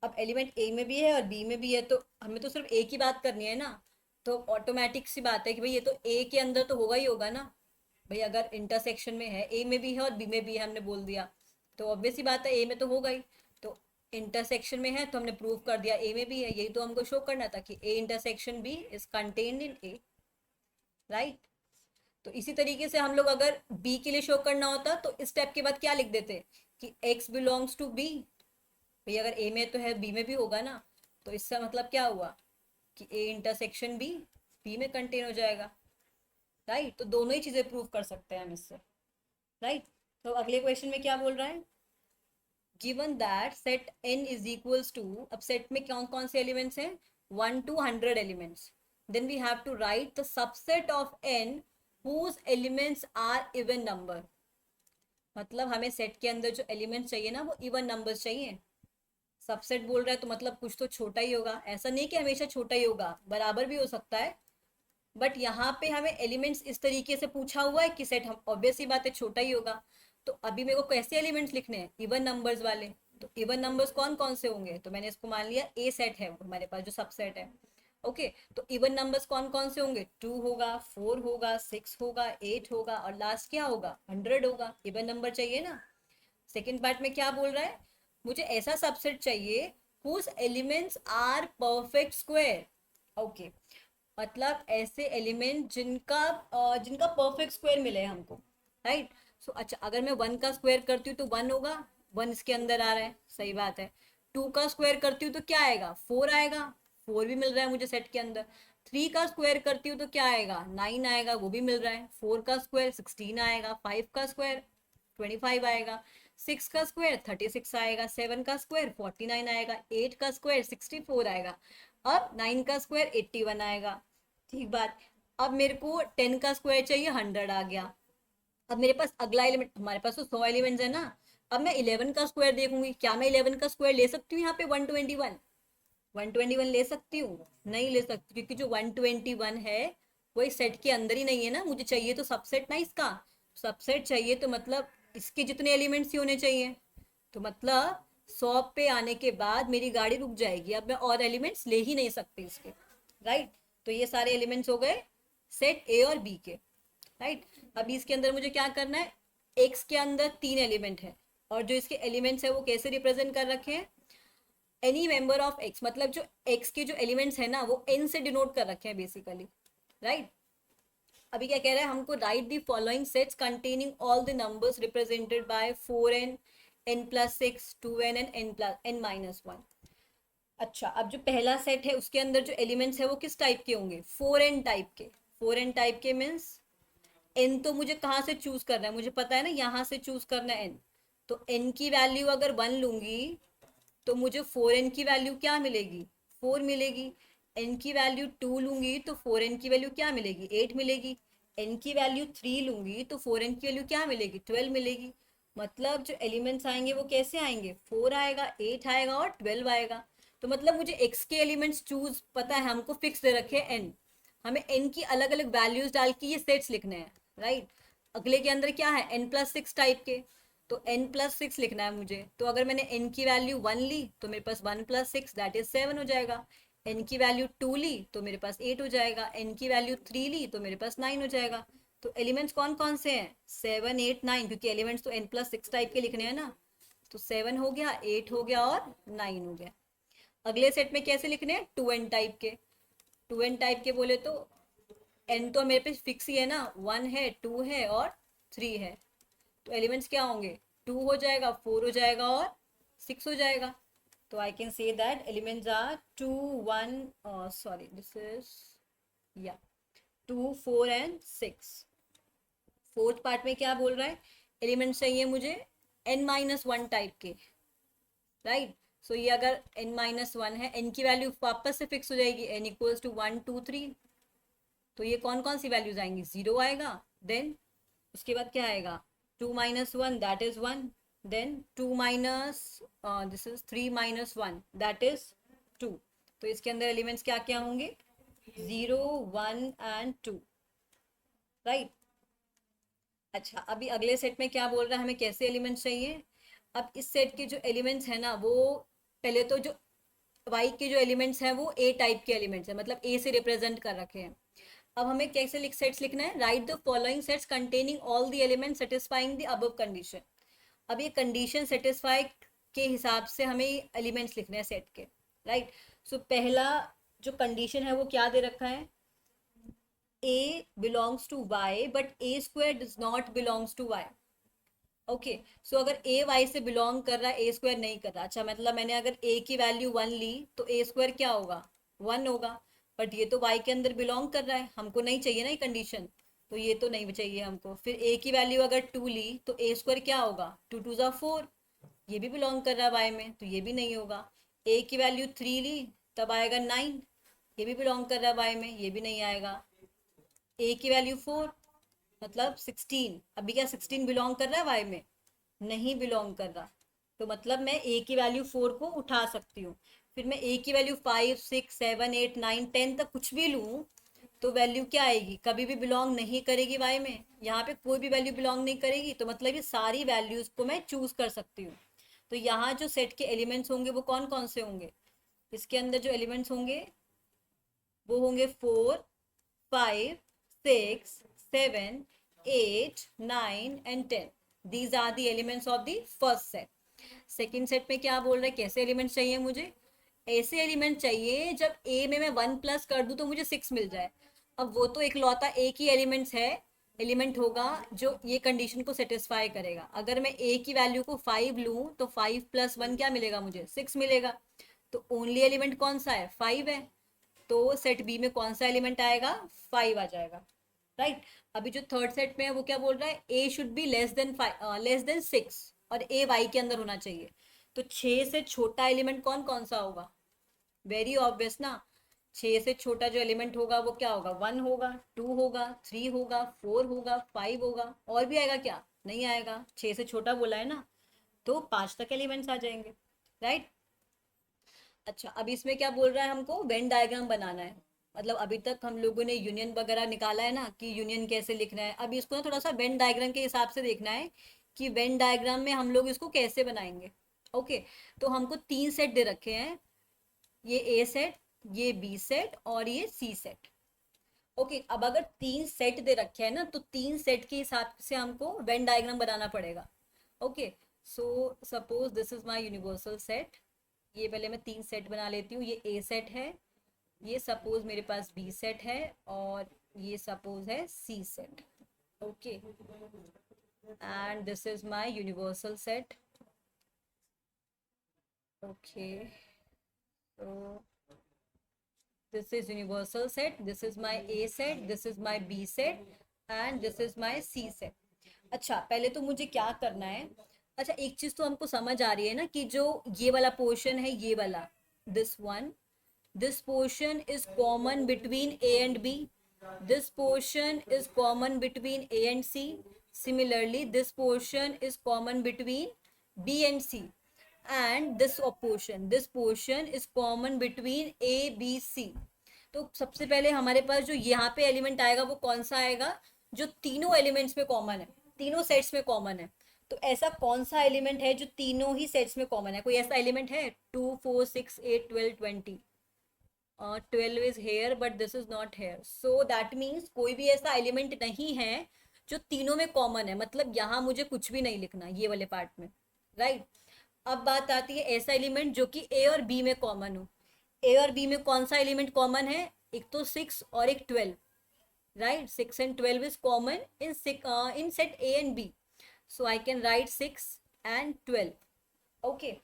अब एलिमेंट ए में भी है और बी में भी है, तो हमें तो सिर्फ ए की बात करनी है ना। तो ऑटोमेटिक सी बात है कि भाई ये तो ए के अंदर तो होगा ही होगा ना। भाई अगर इंटरसेक्शन में है, ए में भी है और बी में भी है, हमने बोल दिया, तो ऑब्वियस ही बात है ए में तो होगा ही। तो इंटरसेक्शन में है तो हमने प्रूव कर दिया ए में भी है, यही तो हमको शो करना था कि A intersection B is contained in A, right. तो इसी तरीके से हम लोग अगर बी के लिए शो करना होता तो इस स्टेप के बाद क्या लिख देते कि x बिलोंग्स टू बी। भाई अगर ए में तो है बी में भी होगा ना, तो इसका मतलब क्या हुआ कि ए इंटरसेक्शन बी बी में कंटेन हो जाएगा, राइट। तो दोनों ही चीजें प्रूव कर सकते हैं हम इससे, राइट। तो अगले क्वेश्चन में क्या बोल रहा है, given that set n is equals to, अब सेट में कौन कौन से एलिमेंट्स हैं, 1 to 100 elements, then we have to write the subset of n whose elements are even number। मतलब हमें सेट के अंदर जो एलिमेंट्स चाहिए ना वो इवन नंबर्स चाहिए। सबसेट बोल रहा है तो मतलब कुछ तो छोटा ही होगा, ऐसा नहीं कि हमेशा छोटा ही होगा, बराबर भी हो सकता है। बट यहाँ पे हमें एलिमेंट्स इस तरीके से पूछा हुआ है कि सेट हम ऑब्वियस ही बात है छोटा ही होगा। तो अभी मेरे को कैसे एलिमेंट्स लिखने हैं, इवन नंबर्स वाले। तो इवन नंबर्स कौन कौन से होंगे, तो मैंने इसको मान लिया ए सेट है हमारे पास जो सबसेट है। ओके तो इवन नंबर्स कौन कौन से होंगे, 2 होगा, 4 होगा, 6 होगा, 8 होगा और लास्ट क्या होगा, 100 होगा। इवन नंबर चाहिए ना। सेकेंड पार्ट में क्या बोल रहा है, मुझे ऐसा सबसेट चाहिए whose elements are perfect square. Okay मतलब ऐसे एलिमेंट जिनका परफेक्ट स्क्वायर मिले हमको, राइट। सो अच्छा अगर मैं 1 का स्क्वायर करती हूँ तो 1 होगा, 1 इसके अंदर आ रहा है, सही बात है। 2 का स्क्वायर करती हूँ तो क्या आएगा, 4 आएगा, 4 भी मिल रहा है मुझे सेट के अंदर। 3 का स्क्वायर करती हूँ तो क्या आएगा, 9 आएगा, वो भी मिल रहा है। 4 का स्क्वायर 16 आएगा, 5 का स्क्वायर 25 आएगा, 6 का स्क्वायर 36 आएगा, 7 का स्क्वायर 49 आएगा, 8 का स्क्वायर 64 आएगा, अब 9 का स्क्वायर 81 आएगा। ठीक बात। अब मेरे को 10 का स्क्वायर चाहिए, 100 आ गया। अब मेरे पास अगला एलिमेंट, हमारे पास तो 100 एलिमेंट्स है ना। अब मैं 11 का स्क्वायर देखूंगी, क्या मैं 11 का स्क्वायर ले सकती हूँ यहाँ पे, 121 ले सकती हूँ, नहीं ले सकती, क्योंकि जो 121 है वही सेट के अंदर ही नहीं है ना। मुझे चाहिए तो सबसेट ना इसका, सबसेट चाहिए तो मतलब इसके जितने एलिमेंट्स ही होने चाहिए। तो मतलब 100 पे आने के बाद मेरी गाड़ी रुक जाएगी, अब मैं और एलिमेंट्स ले ही नहीं सकती इसके, राइट। तो ये सारे एलिमेंट्स हो गए सेट ए और बी के, राइट। अभी इसके अंदर मुझे क्या करना है, एक्स के अंदर 3 एलिमेंट है और जो इसके एलिमेंट्स है वो कैसे रिप्रेजेंट कर रखे हैं, एनी मेंबर ऑफ एक्स, मतलब जो एक्स के जो एलिमेंट्स है ना वो एन से डिनोट कर रखे हैं बेसिकली, राइट। अभी क्या कह रहा है हमको, right the following sets containing all the numbers represented by 4n, n+6, 2n and n+n-1। अच्छा, अब जो पहला सेट है उसके अंदर जो एलिमेंट्स है वो किस टाइप के होंगे, 4n टाइप के। 4n टाइप के मीन्स n तो मुझे कहाँ से चूज करना है, मुझे पता है ना, यहाँ से चूज करना है n। तो n की वैल्यू अगर 1 लूंगी तो मुझे 4n की वैल्यू क्या मिलेगी, 4 मिलेगी। n की वैल्यू 2 लूंगी तो 4n की वैल्यू क्या मिलेगी, 8 मिलेगी। n की वैल्यू 3 लूंगी तो 4n की वैल्यू क्या मिलेगी, 12 मिलेगी। मतलब जो एलिमेंट्स आएंगे वो कैसे आएंगे, 4 आएगा, 8 आएगा और 12 आएगा। तो मतलब मुझे x के एलिमेंट्स चूज पता है, हमको फिक्स दे रखे हैं n, हमें n की अलग अलग वैल्यूज डाल के ये सेट्स लिखने हैं, राइट। अगले के अंदर क्या है, n+6 टाइप के, तो n+6 लिखना है मुझे। तो अगर मैंने n की वैल्यू 1 ली तो मेरे पास 1+6 दैट इज 7 हो जाएगा। n की वैल्यू 2 ली तो मेरे पास 8 हो जाएगा। n की वैल्यू 3 ली तो मेरे पास 9 हो जाएगा। तो एलिमेंट्स कौन कौन से हैं, 7, 8, 9, क्योंकि एलिमेंट्स तो n+6 टाइप के लिखने हैं ना। तो 7 हो गया, 8 हो गया और 9 हो गया। अगले सेट में कैसे लिखने हैं, 2n टाइप के। 2n टाइप के बोले तो n तो मेरे पे फिक्स ही है ना, 1 है, 2 है और 3 है। तो एलिमेंट्स क्या होंगे, 2 हो जाएगा, 4 हो जाएगा और 6 हो जाएगा। तो I can say that elements are 2, 1, sorry this is, या 2, 4 एंड 6। फोर्थ पार्ट में क्या बोल रहा है, एलिमेंट्स चाहिए मुझे n-1 टाइप के, राइट। सो ये अगर n-1 है, n की वैल्यू वापस से फिक्स हो जाएगी, n इक्वल्स टू 1, 2, 3। तो ये कौन कौन सी वैल्यूज आएंगी, 0 आएगा, देन उसके बाद क्या आएगा, 2-1 that is 1, then 2 minus, this is 3-1 that is 2। तो इसके अंदर एलिमेंट्स क्या क्या होंगे, 0, 1 एंड 2, राइट। अच्छा, अभी अगले सेट में क्या बोल रहा है, हमें कैसे एलिमेंट्स चाहिए। अब इस सेट के जो एलिमेंट्स है ना वो, पहले तो जो y के जो एलिमेंट्स हैं वो a टाइप के एलिमेंट्स हैं, मतलब a से रिप्रेजेंट कर रखे हैं। अब हमें कैसे सेट्स लिखना है, write the following sets containing all the elements satisfying the above condition. अब ये कंडीशन सेटिस्फाई के हिसाब से हमें एलिमेंट्स लिखने हैं सेट के, राइट। सो पहला जो कंडीशन है वो क्या दे रखा है, a belongs to y but a square does not belongs to y। Okay, so अगर ए वाई से बिलोंग कर रहा है, ए स्क्वायर नहीं कर रहा, अच्छा मतलब मैंने अगर ए की वैल्यू 1 ली तो ए स्क्वायर क्या होगा, 1 होगा। बट ये तो वाई के अंदर बिलोंग कर रहा है, हमको नहीं चाहिए ना ये कंडीशन, तो ये तो नहीं चाहिए हमको। फिर ए की वैल्यू अगर 2 ली तो ए स्क्वायर क्या होगा, 2 2 ज़ा 4, ये भी बिलोंग कर रहा है वाई में, तो ये भी नहीं होगा। ए की वैल्यू 3 ली तब आएगा 9, ये भी बिलोंग कर रहा है वाई में, ये भी नहीं आएगा। ए की वैल्यू 4 मतलब 16, अभी क्या 16 बिलोंग कर रहा है वाई में, नहीं बिलोंग कर रहा। तो मतलब मैं ए की वैल्यू 4 को उठा सकती हूँ। फिर मैं ए की वैल्यू 5, 6, 7, 8, 9, 10 तक कुछ भी लूँ तो वैल्यू क्या आएगी, कभी भी बिलोंग नहीं करेगी वाई में, यहाँ पे कोई भी वैल्यू बिलोंग नहीं करेगी। तो मतलब ये सारी वैल्यूज को मैं चूज कर सकती हूँ। तो यहाँ जो सेट के एलिमेंट्स होंगे वो कौन कौन से होंगे, इसके अंदर जो एलिमेंट्स होंगे वो होंगे 4, 5, 6, 7, 8, 9 and 10। These are the elements of the first set. Second set में क्या बोल रहे हैं, कैसे एलिमेंट्स चाहिए मुझे, ऐसे एलिमेंट चाहिए जब ए में मैं 1 प्लस कर दूं तो मुझे 6 मिल जाए। अब वो तो एक लौता एक ही एलिमेंट्स है, एलिमेंट होगा जो ये कंडीशन को सेटिस्फाई करेगा। अगर मैं ए की वैल्यू को 5 लूं तो 5+1 क्या मिलेगा मुझे, 6 मिलेगा। तो ओनली एलिमेंट कौन सा है, 5 है। तो सेट बी में कौन सा एलिमेंट आएगा, 5 आ जाएगा, राइट। अभी जो थर्ड सेट में है वो क्या बोल रहा है, ए शुड बी लेस देन 6 और ए वाई के अंदर होना चाहिए। तो 6 से छोटा एलिमेंट कौन कौन सा होगा, वेरी ऑब्वियस ना, 6 से छोटा जो एलिमेंट होगा वो क्या होगा, 1 होगा, 2 होगा, 3 होगा, 4 होगा, 5 होगा, और भी आएगा क्या, नहीं आएगा, 6 से छोटा बोला है ना। तो 5 तक एलिमेंट्स आ जाएंगे, राइट। अच्छा, अभी इसमें क्या बोल रहा है, हमको वेन डायग्राम बनाना है। मतलब अभी तक हम लोगों ने यूनियन वगैरह निकाला है ना कि यूनियन कैसे लिखना है, अभी इसको ना थोड़ा सा वेन डायग्राम के हिसाब से देखना है कि वेन डायग्राम में हम लोग इसको कैसे बनाएंगे। ओके, तो हमको 3 सेट दे रखे हैं, ये ए सेट, ये बी सेट और ये सी सेट। ओके, अब अगर 3 सेट दे रखे हैं ना तो 3 सेट के हिसाब से हमको वेन डायग्राम बनाना पड़ेगा। Okay, so suppose this is my universal set, ये पहले मैं 3 सेट बना लेती हूँ। ये ए सेट है, ये सपोज मेरे पास बी सेट है, और ये सपोज है C set. Okay, and this is my universal set. Okay, so this is universal set, this is my A set, this is my B set and this is my C set। अच्छा, पहले तो मुझे क्या करना है। अच्छा, एक चीज तो हमको समझ आ रही है ना कि जो ये वाला पोर्शन है, ये वाला, this one, this portion is common between A and B, this portion is common between A and C, similarly this portion is common between B and C, and this portion is common between A, B, C। तो सबसे पहले हमारे पास जो यहाँ पे element आएगा वो कौन सा आएगा, जो तीनों एलिमेंट्स में कॉमन है, तीनों सेट्स में कॉमन है। तो ऐसा कौन सा एलिमेंट है जो तीनों ही सेट्स में कॉमन है? कोई ऐसा एलिमेंट है? 2, 4, 6, 8, 12, 20। 12 is here but this is not here, so that means कोई भी ऐसा एलिमेंट नहीं है जो तीनों में कॉमन है। मतलब यहाँ मुझे कुछ भी नहीं लिखना ये वाले पार्ट में, राइट। अब बात आती है ऐसा एलिमेंट जो कि ए और बी में कॉमन हो। ए और बी में कौन सा एलिमेंट कॉमन है? एक तो 6 और एक 12, right. 6 and 12 is common in set A and B, so I can write 6 and 12। okay,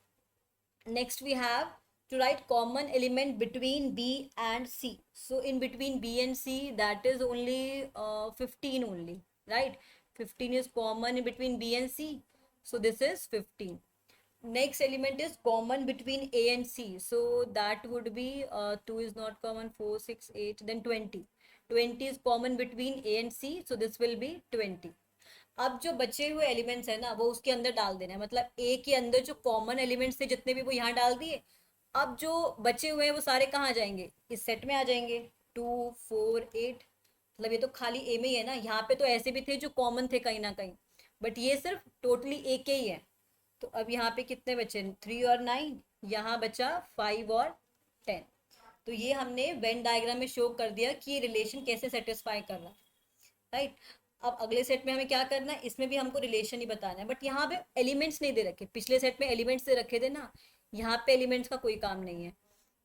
next we have to write common element between B and C, so in between B and C that is only 15 only, right? 15 is common in between B and C, so this is 15। next element is common between A and C, so that would be 2 is not common, 4, 6, 8, then 20। 20 is common between A and C, so this will be 20। अब जो बचे हुए elements है ना वो उसके अंदर डाल देना है। मतलब ए के अंदर जो कॉमन एलिमेंट्स थे जितने भी वो यहाँ डाल दिए। अब जो बचे हुए हैं वो सारे कहाँ जाएंगे? इस सेट में आ जाएंगे। 2, 4, 8, मतलब ये तो खाली ए में ही है ना। यहाँ पे तो ऐसे भी थे जो कॉमन थे कहीं ना कहीं, बट ये सिर्फ टोटली ए के ही है। तो अब यहाँ पे कितने बचे? 3 और 9, यहाँ बचा 5 और 10। तो ये हमने वेन डायग्राम में शो कर दिया कि ये रिलेशन कैसे सेटिस्फाई कर रहा है, राइट। अब अगले सेट में हमें क्या करना है? इसमें भी हमको रिलेशन ही बताना है, बट यहाँ पे एलिमेंट्स नहीं दे रखे। पिछले सेट में एलिमेंट्स दे रखे थे ना, यहाँ पे एलिमेंट्स का कोई काम नहीं है।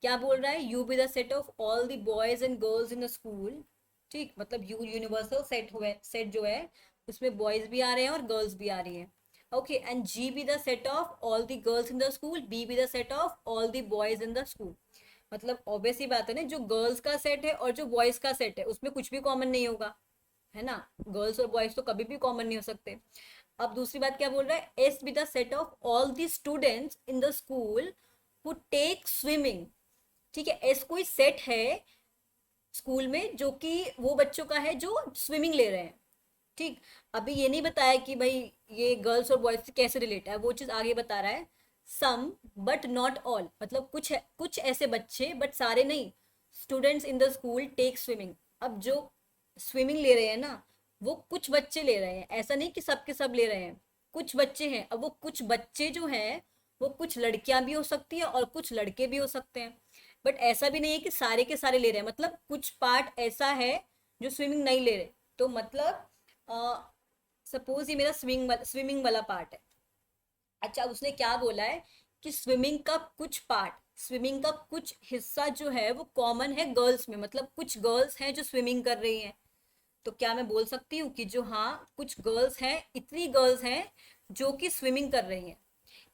क्या बोल रहा है? You B the set of all the boys and girls in the school. ठीक, मतलब यू यूनिवर्सल सेट हुआ, सेट जो है उसमें बॉयज भी आ रहे हैं और गर्ल्स भी आ रही हैं। Okay, and G be the set of all the girls in the school, B be the set of all the boys in the school. मतलब ऑब्वियस ही बात है ना, जो गर्ल्स का सेट है और जो बॉयज का सेट है उसमें कुछ भी कॉमन नहीं होगा, है ना। गर्ल्स और बॉयज तो कभी भी कॉमन नहीं हो सकते। अब दूसरी बात क्या बोल रहा है? S be the set of all the students in the school who take swimming. ठीक है, एस कोई सेट है स्कूल में जो कि वो बच्चों का है जो स्विमिंग ले रहे हैं। ठीक, अभी ये नहीं बताया कि भाई ये गर्ल्स और बॉयज से कैसे रिलेट है, वो चीज आगे बता रहा है। सम बट नॉट ऑल, मतलब कुछ ऐसे बच्चे बट सारे नहीं। Students in the school take swimming, अब जो स्विमिंग ले रहे हैं ना वो कुछ बच्चे ले रहे हैं, ऐसा नहीं कि सब के सब ले रहे हैं, कुछ बच्चे हैं। अब वो कुछ बच्चे जो हैं वो कुछ लड़कियां भी हो सकती है और कुछ लड़के भी हो सकते हैं, बट ऐसा भी नहीं है कि सारे के सारे ले रहे हैं। मतलब कुछ पार्ट ऐसा है जो स्विमिंग नहीं ले रहे। तो मतलब सपोज ये मेरा स्विमिंग वाला पार्ट है। अच्छा, उसने क्या बोला है कि स्विमिंग का कुछ पार्ट, स्विमिंग का कुछ हिस्सा जो है वो कॉमन है गर्ल्स में, मतलब कुछ गर्ल्स हैं जो स्विमिंग कर रही हैं। तो क्या मैं बोल सकती हूँ कि जो, हाँ, कुछ गर्ल्स हैं, इतनी गर्ल्स हैं जो कि स्विमिंग कर रही हैं।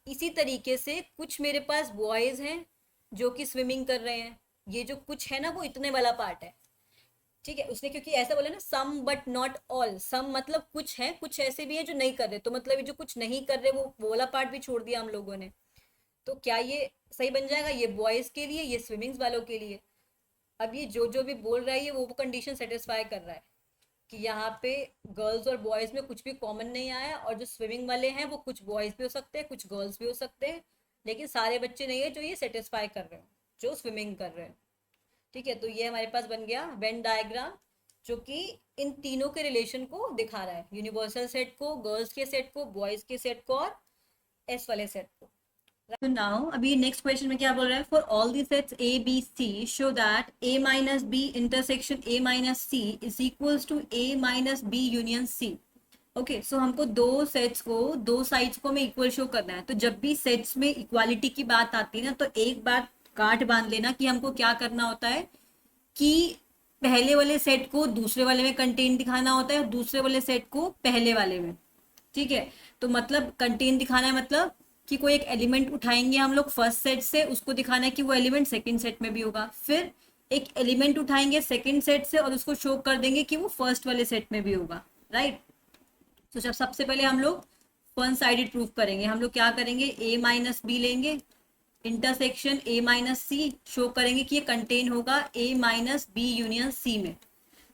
इसी तरीके से कुछ मेरे पास बॉयज हैं जो कि स्विमिंग कर रहे हैं। ये जो कुछ है ना वो इतने वाला पार्ट है। ठीक है, उसने क्योंकि ऐसा बोला ना, सम बट नॉट ऑल। सम मतलब कुछ है, कुछ ऐसे भी है जो नहीं कर रहे, तो मतलब ये जो कुछ नहीं कर रहे वो वाला पार्ट भी छोड़ दिया हम लोगों ने। तो क्या ये सही बन जाएगा? ये बॉयज के लिए, ये स्विमिंग वालों के लिए। अब ये जो जो भी बोल रहा है ये वो कंडीशन सेटिस्फाई कर रहा है कि यहाँ पे गर्ल्स और बॉयज में कुछ भी कॉमन नहीं आया, और जो स्विमिंग वाले हैं वो कुछ बॉयज भी हो सकते हैं कुछ गर्ल्स भी हो सकते हैं, लेकिन सारे बच्चे नहीं है जो ये सेटिस्फाई कर रहे हैं, जो स्विमिंग कर रहे हैं। ठीक है, तो ये हमारे पास बन गया वेन डायग्राम जो कि इन तीनों के रिलेशन को दिखा रहा है, यूनिवर्सल सेट को, गर्ल्स के सेट को, बॉयज के सेट को और एस वाले सेट को। तो नाउ अभी नेक्स्ट क्वेश्चन में क्या बोल रहा है? For all the sets A B C show that A minus B intersection A minus C is equals to A minus B union C. Okay, so हमको दो सेट्स को, दो साइड्स को हमें इक्वल शो करना है। तो जब भी सेट्स में इक्वालिटी की बात आती है ना, तो एक बात गांठ बांध लेना कि हमको क्या करना होता है कि पहले वाले सेट को दूसरे वाले में कंटेन दिखाना होता है और दूसरे वाले सेट को पहले वाले में। ठीक है, तो मतलब कंटेन दिखाना है मतलब कि कोई एक एलिमेंट उठाएंगे हम लोग फर्स्ट सेट से, उसको दिखाना है कि वो एलिमेंट सेकंड सेट में भी होगा। फिर एक एलिमेंट उठाएंगे सेकंड सेट से और उसको शो कर देंगे कि वो फर्स्ट वाले सेट में भी होगा। राइट, तो जब सबसे पहले हम लोग वन साइडेड प्रूफ करेंगे, हम लोग क्या करेंगे, ए माइनस बी लेंगे, intersection A minus C show करेंगे कि ये कंटेन होगा A minus B union C में।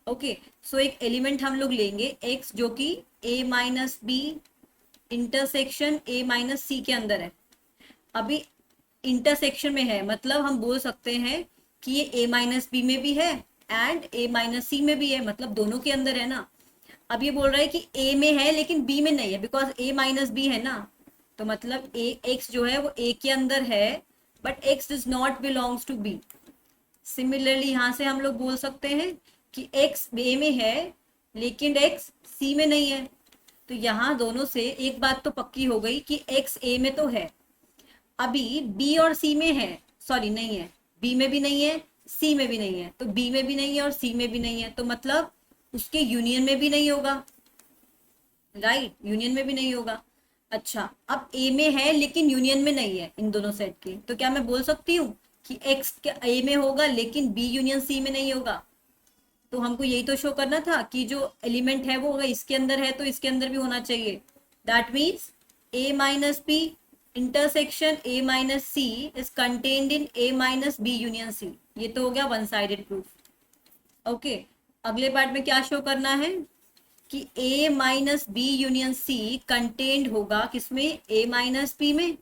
ओके, सो एक एलिमेंट हम लोग लेंगे एक्स जो कि A minus B intersection A minus C के अंदर है। अभी इंटरसेक्शन में है मतलब हम बोल सकते हैं कि ये ए माइनस बी में भी है एंड ए माइनस सी में भी है, मतलब दोनों के अंदर है ना। अब ये बोल रहा है कि ए में है लेकिन बी में नहीं है, बिकॉज ए माइनस बी है ना, तो मतलब ए एक्स जो है वो ए के अंदर है but X does not belongs to B. Similarly यहां से हम लोग बोल सकते हैं कि एक्स ए में है लेकिन एक्स सी में नहीं है। तो यहाँ दोनों से एक बात तो पक्की हो गई कि एक्स ए में तो है, अभी बी और सी में है, सॉरी नहीं है, बी में भी नहीं है सी में भी नहीं है, तो बी में भी नहीं है और सी में भी नहीं है, तो मतलब उसके यूनियन में भी नहीं होगा। राइट, यूनियन में भी नहीं होगा। अच्छा, अब ए में है लेकिन यूनियन में नहीं है इन दोनों सेट के, तो क्या मैं बोल सकती हूँ कि एक्स ए में होगा लेकिन बी यूनियन सी में नहीं होगा? तो हमको यही तो शो करना था कि जो एलिमेंट है वो अगर इसके अंदर है तो इसके अंदर भी होना चाहिए। That means A minus B intersection A minus C is contained in A minus B union C. ये तो हो गया वन साइडेड प्रूफ। ओके, अगले पार्ट में क्या शो करना है कि A minus B union C contained होगा किसमें, ए माइनस बी में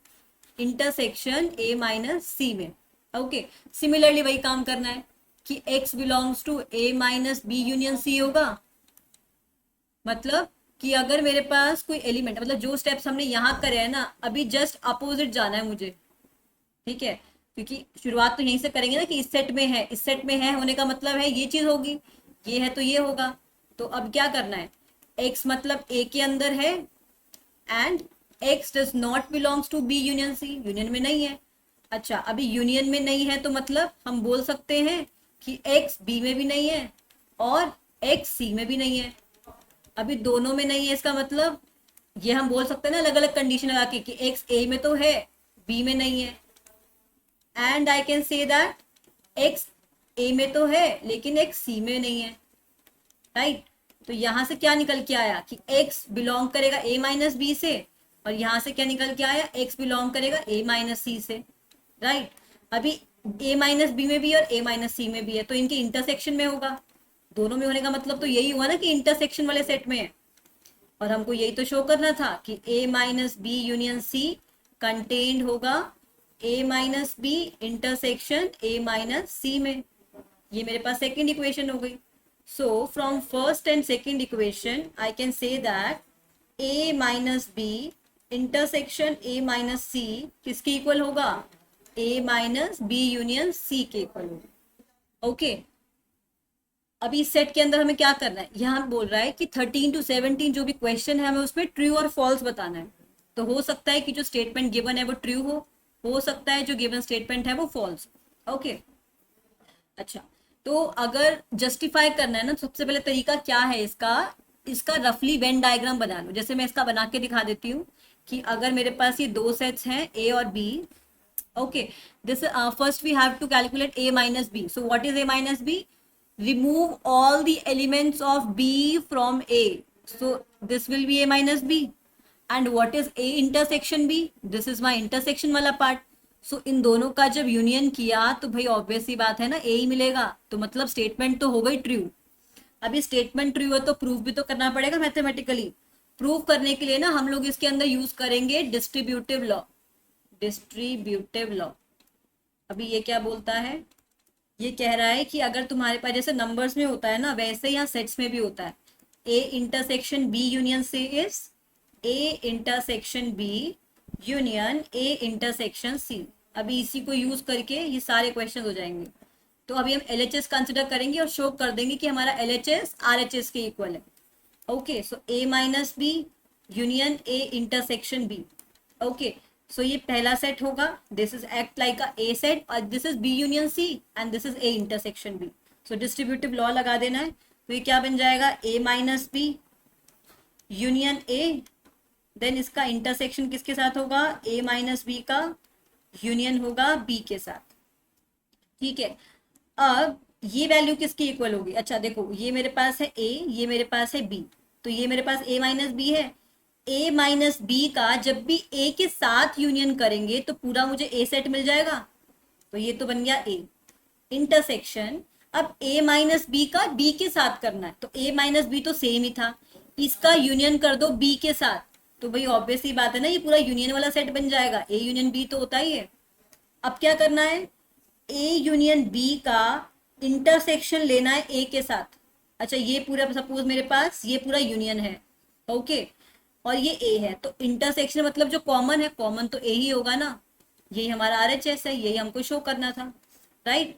इंटरसेक्शन ए माइनस सी में। ओके, सिमिलरली वही काम करना है कि x belongs to a minus B union C होगा। मतलब कि अगर मेरे पास कोई एलिमेंट, मतलब जो स्टेप्स हमने यहाँ करे हैं ना, अभी जस्ट अपोजिट जाना है मुझे। ठीक है, क्योंकि शुरुआत तो यहीं से करेंगे ना कि इस सेट में है, इस सेट में है होने का मतलब है ये चीज होगी, ये है तो ये होगा। तो अब क्या करना है, x मतलब a के अंदर है and x does not belongs to B union C, union में नहीं है। अच्छा, अभी यूनियन में नहीं है तो मतलब हम बोल सकते हैं कि x b में भी नहीं है और x c में भी नहीं है। अभी दोनों में नहीं है, इसका मतलब ये हम बोल सकते हैं ना अलग अलग कंडीशन लगा के कि x a में तो है b में नहीं है, and I can say that x a में तो है लेकिन x c में नहीं है। राइट, तो यहां से क्या निकल के आया कि x बिलोंग करेगा a माइनस बी से, और यहां से क्या निकल के आया, x बिलोंग करेगा a माइनस सी से। राइट, अभी a माइनस बी में भी है और a माइनस सी में भी है, तो इनके इंटरसेक्शन में होगा। दोनों में होने का मतलब तो यही हुआ ना कि इंटरसेक्शन वाले सेट में है, और हमको यही तो शो करना था कि a minus B union C contained होगा a minus B intersection a minus C में। ये मेरे पास सेकेंड इक्वेशन हो गई। So from first and second equation I can say that a minus B intersection a minus C किसके equal होगा, a minus B union C के equal होगा। ओके, अभी इस सेट के अंदर हमें क्या करना है, यहाँ बोल रहा है कि 13 टू 17 जो भी क्वेश्चन है हमें उसमें ट्रू और फॉल्स बताना है। तो हो सकता है कि जो स्टेटमेंट गिवन है वो ट्रू हो सकता है जो गिवन स्टेटमेंट है वो फॉल्स। ओके, अच्छा, तो अगर जस्टिफाई करना है ना, सबसे पहले तरीका क्या है इसका, इसका रफली वेन डायग्राम बना लो। जैसे मैं इसका बना के दिखा देती हूँ कि अगर मेरे पास ये दो सेट्स हैं ए और B. okay, this first we have to calculate a minus b. So what is a minus b, remove all the elements of b from a, so this will be a minus b. And what is a intersection b, this is my intersection वाला part. so इन दोनों का जब union किया तो भाई obvious सी बात है ना a ही मिलेगा, तो मतलब स्टेटमेंट तो हो गई ट्रू। अभी स्टेटमेंट ट्रू है तो प्रूफ भी तो करना पड़ेगा मैथमेटिकली। प्रूफ करने के लिए ना हम लोग इसके अंदर यूज करेंगे डिस्ट्रीब्यूटिव लॉ, डिस्ट्रीब्यूटिव लॉ। अभी ये क्या बोलता है, ये कह रहा है कि अगर तुम्हारे पास जैसे नंबर्स में होता है ना वैसे यहाँ सेट्स में भी होता है, A intersection B union C is A intersection B union A intersection C. अभी इसी को यूज करके ये सारे क्वेश्चन हो जाएंगे। तो अभी हम एलएचएस कंसिडर करेंगे और शो कर देंगे कि हमारा एलएचएस आरएचएस के इक्वल है। Okay, so A minus B union A intersection B. Okay, so ये पहला सेट होगा, this is act like uh A set, और this is B union C and this is A intersection B. So distributive law लगा देना है, तो ये क्या बन जाएगा, A minus B union A, then इसका इंटरसेक्शन किसके साथ होगा, ए माइनस बी का यूनियन होगा बी के साथ। ठीक है, अब ये वैल्यू किसकी इक्वल होगी, अच्छा देखो ये मेरे पास है ए, ये मेरे पास है बी, तो ये मेरे पास ए माइनस बी है। ए माइनस बी का जब भी ए के साथ यूनियन करेंगे तो पूरा मुझे ए सेट मिल जाएगा, तो ये तो बन गया ए इंटरसेक्शन। अब ए माइनस बी का बी के साथ करना है, तो ए माइनस बी तो सेम ही था, इसका यूनियन कर दो बी के साथ, तो भाई ऑब्वियस ही बात है ना, ये पूरा यूनियन वाला सेट बन जाएगा, ए यूनियन बी तो होता ही है। अब क्या करना है, ए यूनियन बी का इंटरसेक्शन लेना है ए के साथ। अच्छा ये पूरा सपोज मेरे पास ये पूरा यूनियन है, ओके, और ये ए है, तो इंटरसेक्शन मतलब जो कॉमन है, कॉमन तो ए ही होगा ना, यही हमारा आरएचएस है, यही हमको शो करना था, राइट।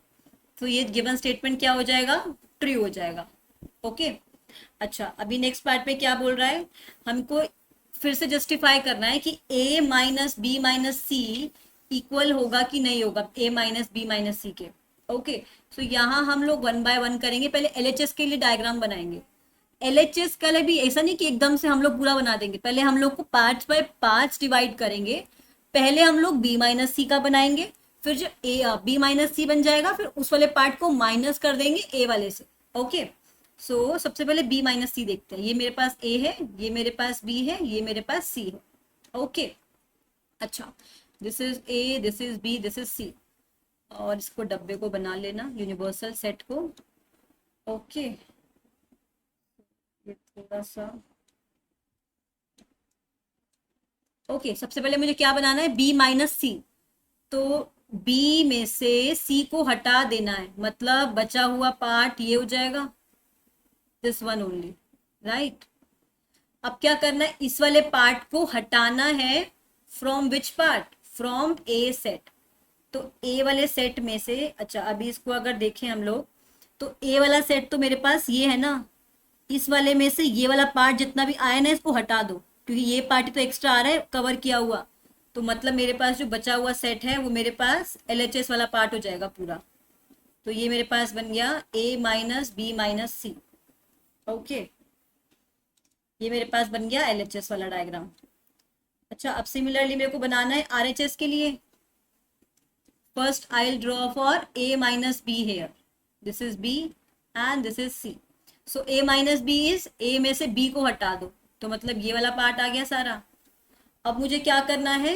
तो ये गिवन स्टेटमेंट क्या हो जाएगा, ट्रू हो जाएगा। ओके, अच्छा अभी नेक्स्ट पार्ट में क्या बोल रहा है, हमको फिर से जस्टिफाई करना है कि A minus B minus C equal होगा कि नहीं होगा A minus B minus C के। ओके, सो यहाँ हम लोग वन बाय वन करेंगे, पहले एलएचएस के लिए डायग्राम बनाएंगे। एलएचएस का लिए भी ऐसा नहीं कि एकदम से हम लोग पूरा बना देंगे, पहले हम लोग को 5 बाय 5 डिवाइड करेंगे। पहले हम लोग बी माइनस सी का बनाएंगे, फिर जो ए बी माइनस सी बन जाएगा, फिर उस वाले पार्ट को माइनस कर देंगे ए वाले से। ओके, सो सबसे पहले बी माइनस सी देखते हैं, ये मेरे पास ए है, ये मेरे पास बी है, ये मेरे पास सी है। ओके, अच्छा this is A, this is B, this is C, और इसको डब्बे को बना लेना यूनिवर्सल सेट को। ओके, ये थोड़ा सा ओके, सबसे पहले मुझे क्या बनाना है, बी माइनस सी, तो बी में से सी को हटा देना है, मतलब बचा हुआ पार्ट ये हो जाएगा, दिस वन ओनली, राइट। अब क्या करना है, इस वाले पार्ट को हटाना है, from which part, from A set, तो ए वाले सेट में से, अच्छा अभी इसको अगर देखें हम लोग, तो ए वाला सेट तो मेरे पास ये है ना, इस वाले में से ये वाला पार्ट जितना भी आया ना इसको हटा दो, क्योंकि ये पार्ट तो एक्स्ट्रा आ रहा है कवर किया हुआ, तो मतलब मेरे पास जो बचा हुआ सेट है वो मेरे पास एलएचएस वाला पार्ट हो जाएगा पूरा। तो ये मेरे पास बन गया ए माइनस बी माइनस सी। ओके, ये मेरे पास बन गया एलएचएस वाला डायग्राम। अच्छा अब सिमिलरली मेरे को बनाना है आरएचएस के लिए। First I will draw for A minus B here, this is B and this is C. So A minus B is, A में से बी को हटा दो, तो मतलब ये वाला पार्ट आ गया सारा। अब मुझे क्या करना है,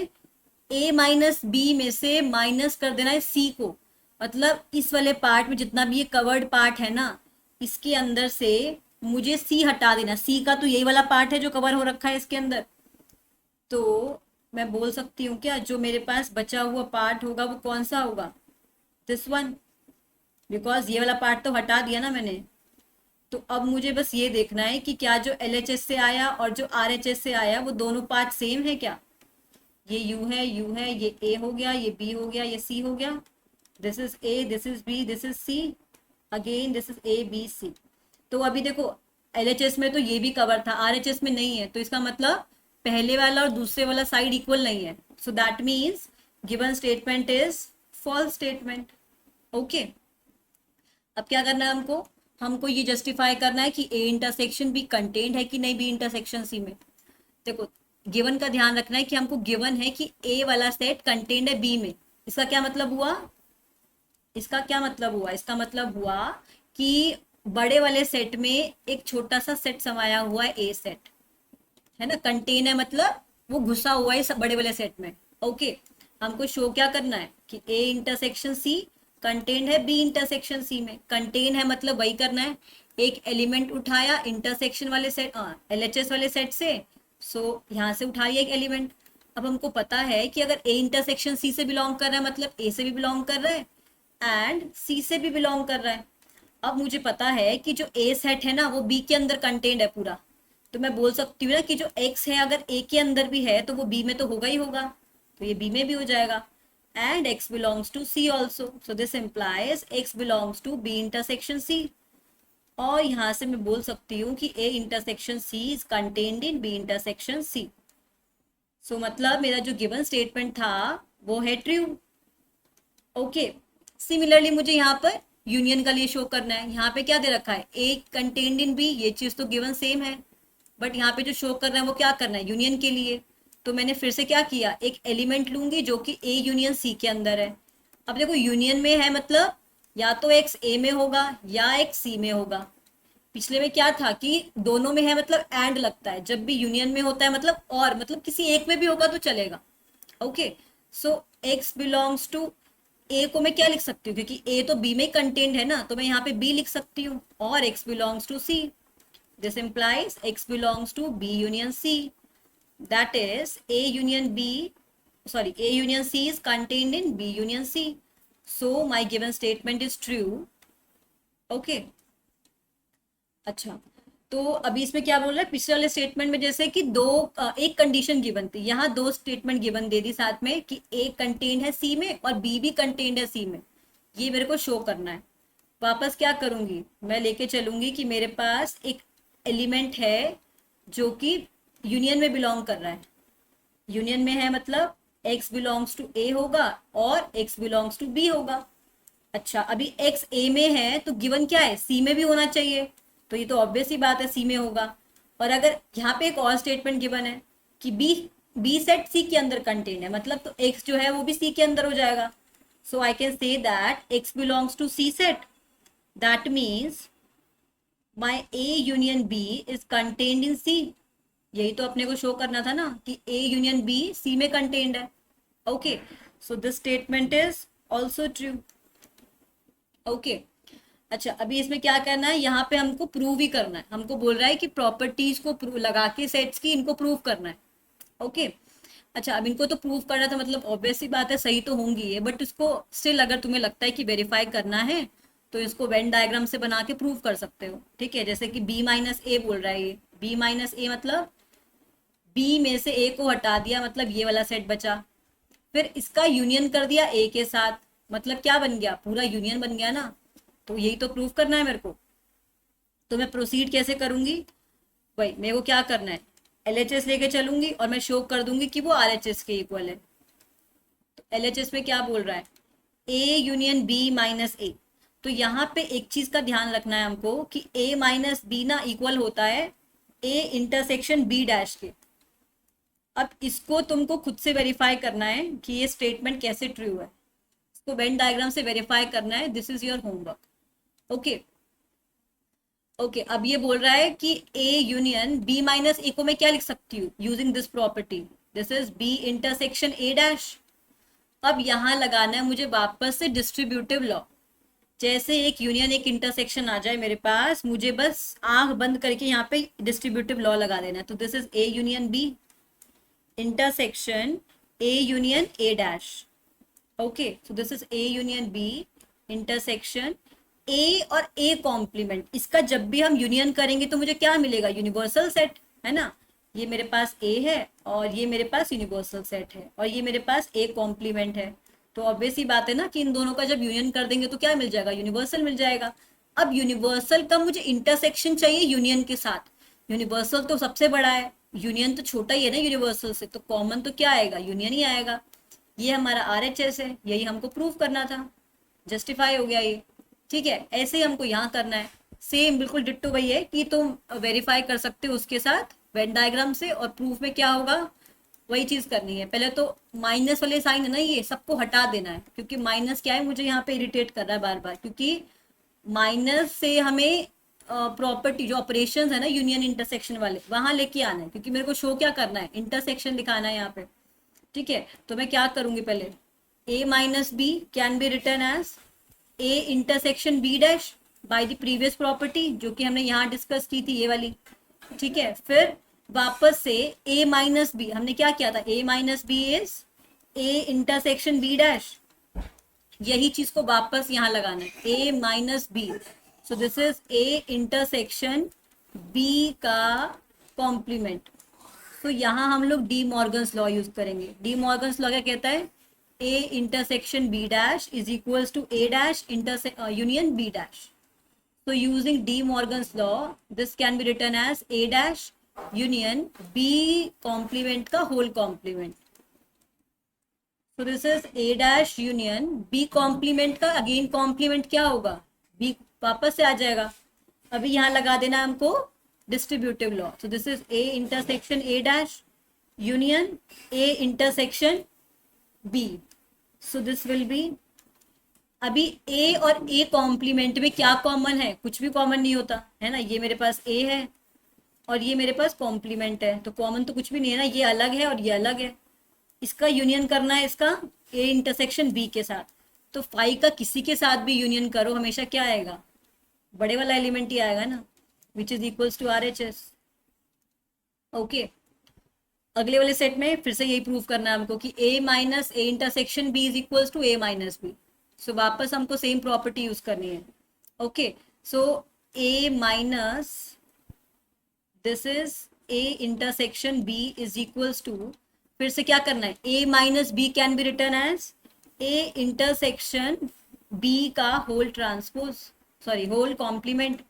ए माइनस बी में से माइनस कर देना है सी को, मतलब इस वाले पार्ट में जितना भी ये कवर्ड पार्ट है ना, इसके अंदर से मुझे सी हटा देना, सी का तो यही वाला पार्ट है जो कवर हो रखा है इसके अंदर। तो मैं बोल सकती हूँ क्या, जो मेरे पास बचा हुआ पार्ट होगा वो कौन सा होगा, दिस वन, बिकॉज ये वाला पार्ट तो हटा दिया ना मैंने। तो अब मुझे बस ये देखना है कि क्या जो एलएचएस से आया और जो आरएचएस से आया वो दोनों पार्ट सेम है क्या, ये यू है, यू है, ये ए हो गया, ये बी हो गया, ये सी हो गया, this is A, this is B, this is C, again this is A B C. तो अभी देखो एलएचएस में तो ये भी कवर था, आरएचएस में नहीं है, तो इसका मतलब पहले वाला और दूसरे वाला साइड इक्वल नहीं है, so that means given statement is false statement. Okay, अब क्या करना है हमको, हमको ये जस्टिफाई करना है कि ए इंटरसेक्शन बी कंटेंट है कि नहीं बी इंटरसेक्शन सी में। देखो गिवन का ध्यान रखना है कि हमको गिवन है कि ए वाला सेट कंटेंट है बी में, इसका क्या मतलब हुआ, इसका क्या मतलब हुआ, इसका मतलब हुआ कि बड़े वाले सेट में एक छोटा सा सेट समाया हुआ है ए सेट, है ना, कंटेन है मतलब वो घुसा हुआ है बड़े वाले सेट में। ओके, हमको शो क्या करना है कि ए इंटरसेक्शन सी कंटेन है बी इंटरसेक्शन सी में, कंटेन है मतलब वही करना है, एक एलिमेंट उठाया इंटरसेक्शन वाले सेट एलएचएस वाले सेट से, सो यहाँ से उठा लिया एक एलिमेंट। अब हमको पता है कि अगर ए इंटरसेक्शन सी से बिलोंग कर रहा है मतलब ए से भी बिलोंग कर रहा है एंड सी से भी बिलोंग कर रहा है। अब मुझे पता है कि जो ए सेट है ना वो बी के अंदर कंटेंट है पूरा, तो मैं बोल सकती हूँ ना कि जो x है अगर a के अंदर भी है तो वो b में तो होगा ही होगा, तो ये b में भी हो जाएगा। And x belongs to c also, so this implies x belongs to b intersection c। और यहाँ से मैं बोल सकती हूँ कि A intersection C is contained in B intersection C. So मतलब मेरा जो गिवन स्टेटमेंट था वो है ट्रू। ओके, सिमिलरली मुझे यहाँ पर यूनियन का लिए शो करना है। यहाँ पे क्या दे रखा है, ए कंटेन्ड इन बी, ये चीज तो गिवन सेम है, बट यहाँ पे जो शो करना है वो क्या करना है, यूनियन के लिए। तो मैंने फिर से क्या किया, एक एलिमेंट लूंगी जो कि ए यूनियन सी के अंदर है। अब देखो यूनियन में है मतलब या तो एक्स ए में होगा या एक्स सी में होगा। पिछले में क्या था कि दोनों में है मतलब एंड लगता है, जब भी यूनियन में होता है मतलब और मतलब किसी एक में भी होगा तो चलेगा। Okay, so X belongs to A को मैं क्या लिख सकती हूँ, क्योंकि ए तो बी में कंटेंट है ना, तो मैं यहाँ पे बी लिख सकती हूँ, और X belongs to C, this implies x belongs to b union c, that is a union b, sorry, a union c is contained in b union c, so my given statement is true. Okay, अच्छा, तो अभी इसमें क्या बोल रहा है, पिछले वाले स्टेटमेंट में जैसे कि एक कंडीशन गिवन थी, यहाँ दो स्टेटमेंट गिवन दे दी साथ में कि ए कंटेन्ड है सी में और बी भी कंटेन्ड है सी में, ये मेरे को शो करना है। वापस क्या करूंगी, मैं लेके चलूंगी कि मेरे पास एक एलिमेंट है जो कि यूनियन में बिलोंग कर रहा है। यूनियन में है मतलब x बिलोंग्स टू ए होगा और x बिलोंग्स टू बी होगा। अच्छा, अभी x a में है तो गिवन क्या है, c में भी होना चाहिए, तो ये तो ऑब्वियस ही बात है c में होगा। और अगर यहाँ पे एक और स्टेटमेंट गिवन है कि b सेट c के अंदर कंटेन है, मतलब तो x जो है वो भी c के अंदर हो जाएगा। So I can say that x belongs to c set, that means my A union B is contained in C। यही तो अपने को शो करना था ना कि A union B C में contained है। Okay, so this statement is also true. Okay, अच्छा, अभी इसमें क्या करना है, यहाँ पे हमको प्रूव ही करना है। हमको बोल रहा है कि प्रॉपर्टीज को लगा के सेट्स की इनको प्रूव करना है। ओके, अच्छा, अब इनको तो प्रूव करना था, मतलब ऑब्वियस ही बात है सही तो होंगी ये, बट इसको स्टिल अगर तुम्हें लगता है कि वेरीफाई करना है तो इसको वेन डायग्राम से बना के प्रूव कर सकते हो। ठीक है, जैसे कि बी माइनस ए बोल रहा है, ये बी माइनस ए मतलब बी में से ए को हटा दिया, मतलब ये वाला सेट बचा, फिर इसका यूनियन कर दिया ए के साथ, मतलब क्या बन गया, पूरा यूनियन बन गया ना। तो यही तो प्रूव करना है मेरे को। तो मैं प्रोसीड कैसे करूंगी, भाई मेरे को क्या करना है, LHS लेके चलूंगी और मैं शो कर दूंगी कि वो RHS के इक्वल है। तो LHS में क्या बोल रहा है, ए यूनियन बी माइनस ए। तो यहाँ पे एक चीज का ध्यान रखना है हमको कि a माइनस बी ना इक्वल होता है a इंटरसेक्शन b डैश के। अब इसको तुमको खुद से वेरीफाई करना है कि ये स्टेटमेंट कैसे ट्रू है, इसको वेन डायग्राम से वेरीफाई करना है, this is your homework. Okay okay, अब ये बोल रहा है कि a यूनियन b माइनस ए को मैं क्या लिख सकती हूँ using this property, this is b intersection a dash. अब यहाँ लगाना है मुझे वापस से डिस्ट्रीब्यूटिव लॉ, जैसे एक यूनियन एक इंटरसेक्शन आ जाए मेरे पास, मुझे बस आंख बंद करके यहाँ पे डिस्ट्रीब्यूटिव लॉ लगा देना है। तो this is A union B intersection A union A dash. Okay, so this is A union B intersection A और ए कॉम्प्लीमेंट। इसका जब भी हम यूनियन करेंगे तो मुझे क्या मिलेगा, यूनिवर्सल सेट है ना। ये मेरे पास ए है और ये मेरे पास यूनिवर्सल सेट है और ये मेरे पास ए कॉम्प्लीमेंट है। तो ऑब्वियस ही बात है ना कि इन दोनों का जब यूनियन कर देंगे तो क्या मिल जाएगा, यूनिवर्सल मिल जाएगा। अब यूनिवर्सल का मुझे इंटरसेक्शन चाहिए यूनियन के साथ, यूनिवर्सल तो सबसे बड़ा है, यूनियन तो छोटा ही है ना यूनिवर्सल से, तो कॉमन तो क्या आएगा, यूनियन ही आएगा। ये हमारा RHS है, यही हमको प्रूव करना था, जस्टिफाई हो गया ये। ठीक है, ऐसे ही हमको यहाँ करना है, सेम बिल्कुल डिट्टो वही है कि तुम वेरीफाई कर सकते हो उसके साथ वेन डायग्राम से, और प्रूफ में क्या होगा वही चीज करनी है। पहले तो माइनस वाले साइन है ना, ये सबको हटा देना है, क्योंकि माइनस क्या है मुझे यहाँ पे इरिटेट कर रहा है बार बार, क्योंकि माइनस से हमें प्रॉपर्टी जो ऑपरेशन है ना यूनियन इंटरसेक्शन वाले वहां लेके आना है, क्योंकि मेरे को शो क्या करना है, इंटरसेक्शन दिखाना है यहाँ पे। ठीक है, तो मैं क्या करूंगी, पहले a minus B can be written as a intersection b dash by the previous property जो कि हमने यहाँ डिस्कस की थी, ये वाली। ठीक है, फिर वापस से a माइनस बी हमने क्या किया था, a minus B is a intersection b dash, यही चीज को वापस यहाँ लगाना है, a minus B. So this is a intersection b का कॉम्प्लीमेंट। तो यहाँ हम लोग डी मॉर्गन्स लॉ यूज करेंगे। डी मॉर्गन्स लॉ क्या कहता है, a intersection b dash is equals to a dash union b dash. So using De Morgan's law, this can be written as A dash union B complement का whole complement. So this is A dash union B complement का again complement क्या होगा, B वापस से आ जाएगा. अभी यहाँ लगा देना हमको distributive law. So this is A intersection A dash union A intersection B. So this will be, अभी A और A कॉम्प्लीमेंट में क्या कॉमन है, कुछ भी कॉमन नहीं होता है ना. ये मेरे पास A है और ये मेरे पास कॉम्प्लीमेंट है, तो कॉमन तो कुछ भी नहीं है ना. ये अलग है और ये अलग है. इसका यूनियन करना है इसका A इंटरसेक्शन B के साथ. तो फाई का किसी के साथ भी यूनियन करो, हमेशा क्या आएगा, बड़े वाला एलिमेंट ही आएगा ना, which is equals to RHS. Okay, अगले वाले सेट में फिर से यही प्रूव करना है हमको कि A minus A intersection B is equals to A minus B. So वापस हमको सेम प्रॉपर्टी यूज करनी है. Okay, so A minus this is A intersection B is equals to, फिर से क्या करना है, A minus B can be written as A intersection B का whole transpose, sorry whole complement.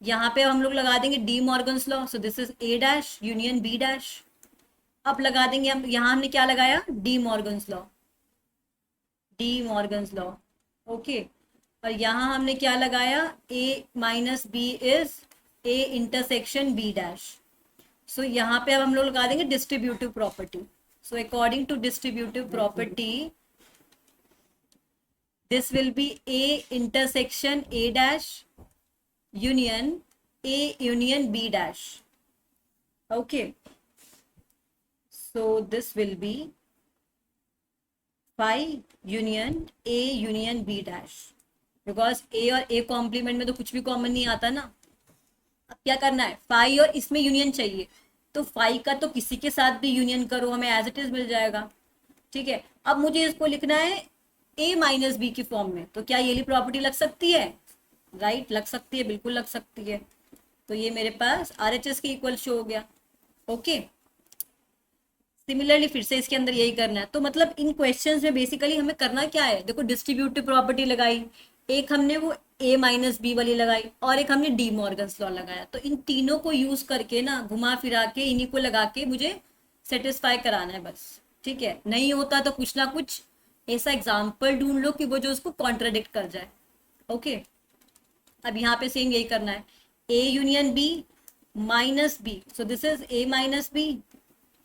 यहाँ पे हम लोग लगा देंगे De Morgan's law. So this is A dash union B dash. अब लगा देंगे हम, यहाँ हमने क्या लगाया, De Morgan's law, De Morgan's law. Okay, और यहाँ हमने क्या लगाया, A minus B is A intersection B dash. So यहाँ पे अब हम लोग लगा देंगे distributive property. So according to distributive property this will be A intersection A dash union A union B dash. Okay, so this will be phi union A union B dash, because A और A complement में तो कुछ भी common नहीं आता ना. अब क्या करना है, फाई और इसमें यूनियन चाहिए, तो फाई का तो किसी के साथ भी यूनियन करो, हमें एज इट इज मिल जाएगा. ठीक है, अब मुझे इसको लिखना है A माइनस B की फॉर्म में, तो क्या ये वाली प्रॉपर्टी लग सकती है, राइट लग सकती है, बिल्कुल लग सकती है. तो ये मेरे पास RHS के इक्वल शो हो गया. ओके, सिमिलरली फिर से इसके अंदर यही करना है. तो मतलब इन क्वेश्चंस में बेसिकली हमें करना क्या है, देखो डिस्ट्रीब्यूटिव प्रॉपर्टी लगाई, एक हमने वो A माइनस B वाली लगाई और एक हमने डी मॉर्गन्स लॉ लगाया. तो इन तीनों को यूज करके ना घुमा फिरा के इन्हीं को लगा के मुझे सेटिस्फाई कराना है बस. ठीक है, नहीं होता तो कुछ ना कुछ ऐसा एग्जाम्पल ढूंढ लो कि वो जो उसको कॉन्ट्राडिक्ट कर जाए. ओके, अब यहाँ पे सेम यही करना है, A union B minus B. So this is A minus B.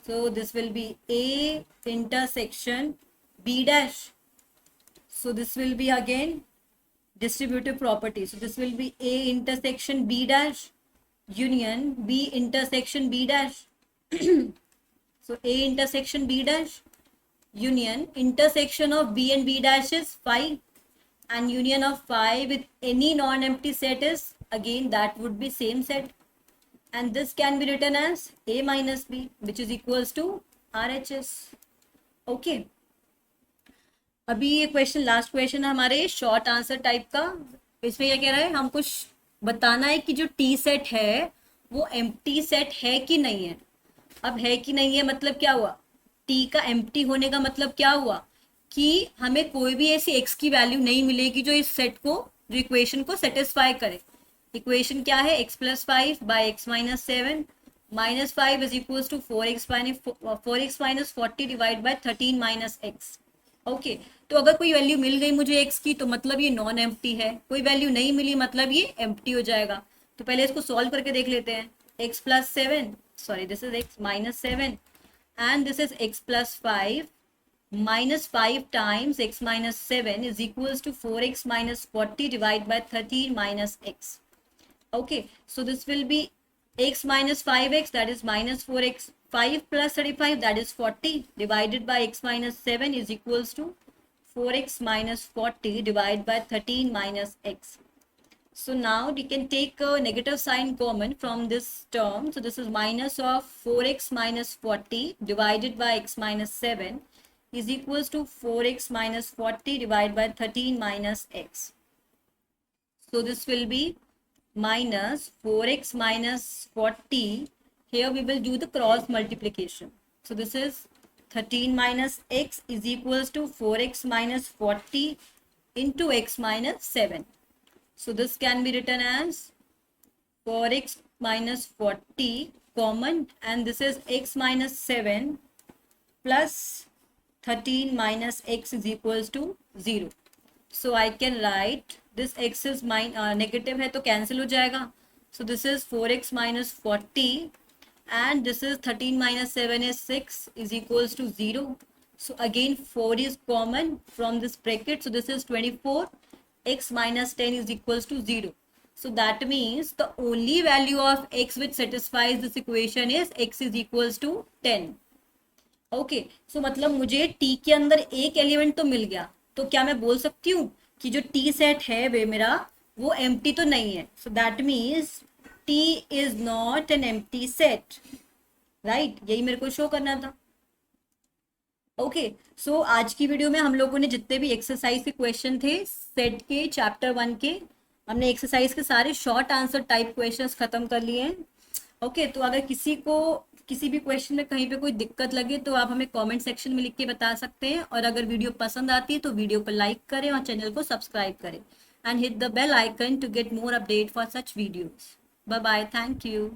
So this will be A intersection B dash. So this will be again distributive property. So this will be A intersection B dash union B intersection B dash. So A intersection B dash union intersection of B and B dash is phi, and union of phi with any non-empty set is again that would be same set. And this can be written as A minus B, which is equals to RHS. Okay. अभी ये question last question है हमारे short answer type का. इसमें क्या कह रहा है, हमको बताना है कि जो टी सेट है वो एम्प्टी सेट है कि नहीं है. अब है कि नहीं है मतलब क्या हुआ, टी का एम्प्टी होने का मतलब क्या हुआ कि हमें कोई भी ऐसी एक्स की वैल्यू नहीं मिलेगी जो इस सेट को, जो इक्वेशन को सेटिस्फाई करे. इक्वेशन क्या है, x plus 5 by x minus 7 minus 5 is equal to 4x minus 40 divide by 13 minus x. Okay, तो अगर कोई वैल्यू मिल गई मुझे x की तो मतलब ये नॉन एम्प्टी है, कोई वैल्यू नहीं मिली मतलब ये एम्प्टी हो जाएगा. तो पहले इसको सॉल्व करके देख लेते हैं. x plus 7, sorry this is x minus 7 and this is x plus 5 minus 5 times x minus 7 is equals to 4x minus 40 divided by 13 minus x. Okay, so this will be x minus 5x, that is minus 4x. 5 plus 35, that is 40, divided by x minus 7 is equals to 4x minus 40 divided by 13 minus x. So now we can take a negative sign common from this term. So this is minus of 4x minus 40 divided by x minus 7 is equals to 4x minus 40 divided by 13 minus x. So this will be minus 4x minus 40. Here we will do the cross multiplication. So this is 13 minus x is equals to 4x minus 40 into x minus 7. So this can be written as 4x minus 40 common, and this is x minus 7 plus 13 minus x is equals to 0. So I can write this x is negative है तो cancel हो जाएगा. So this is 4x minus 40 and this is 13 minus 7 is 6 is equals to 0. So again 4 is common from this bracket. So this is 24. X minus 10 is equals to 0. So that means the only value of x which satisfies this equation is x is equals to 10. Okay so मतलब मुझे T के अंदर एक element तो मिल गया, तो क्या मैं बोल सकती हूँ कि जो टी सेट है वे मेरा वो एम्प्टी तो नहीं है. So that means T is not an empty set, right. यही मेरे को शो करना था. ओके सो आज की वीडियो में हम लोगों ने जितने भी एक्सरसाइज के क्वेश्चन थे सेट के चैप्टर 1 के, हमने एक्सरसाइज के सारे शॉर्ट आंसर टाइप क्वेश्चंस खत्म कर लिए हैं. ओके तो अगर किसी को किसी भी क्वेश्चन में कहीं पे कोई दिक्कत लगे तो आप हमें कमेंट सेक्शन में लिख के बता सकते हैं. और अगर वीडियो पसंद आती है तो वीडियो को लाइक करें और चैनल को सब्सक्राइब करें and hit the bell icon to get more update for such videos. Bye bye, thank you.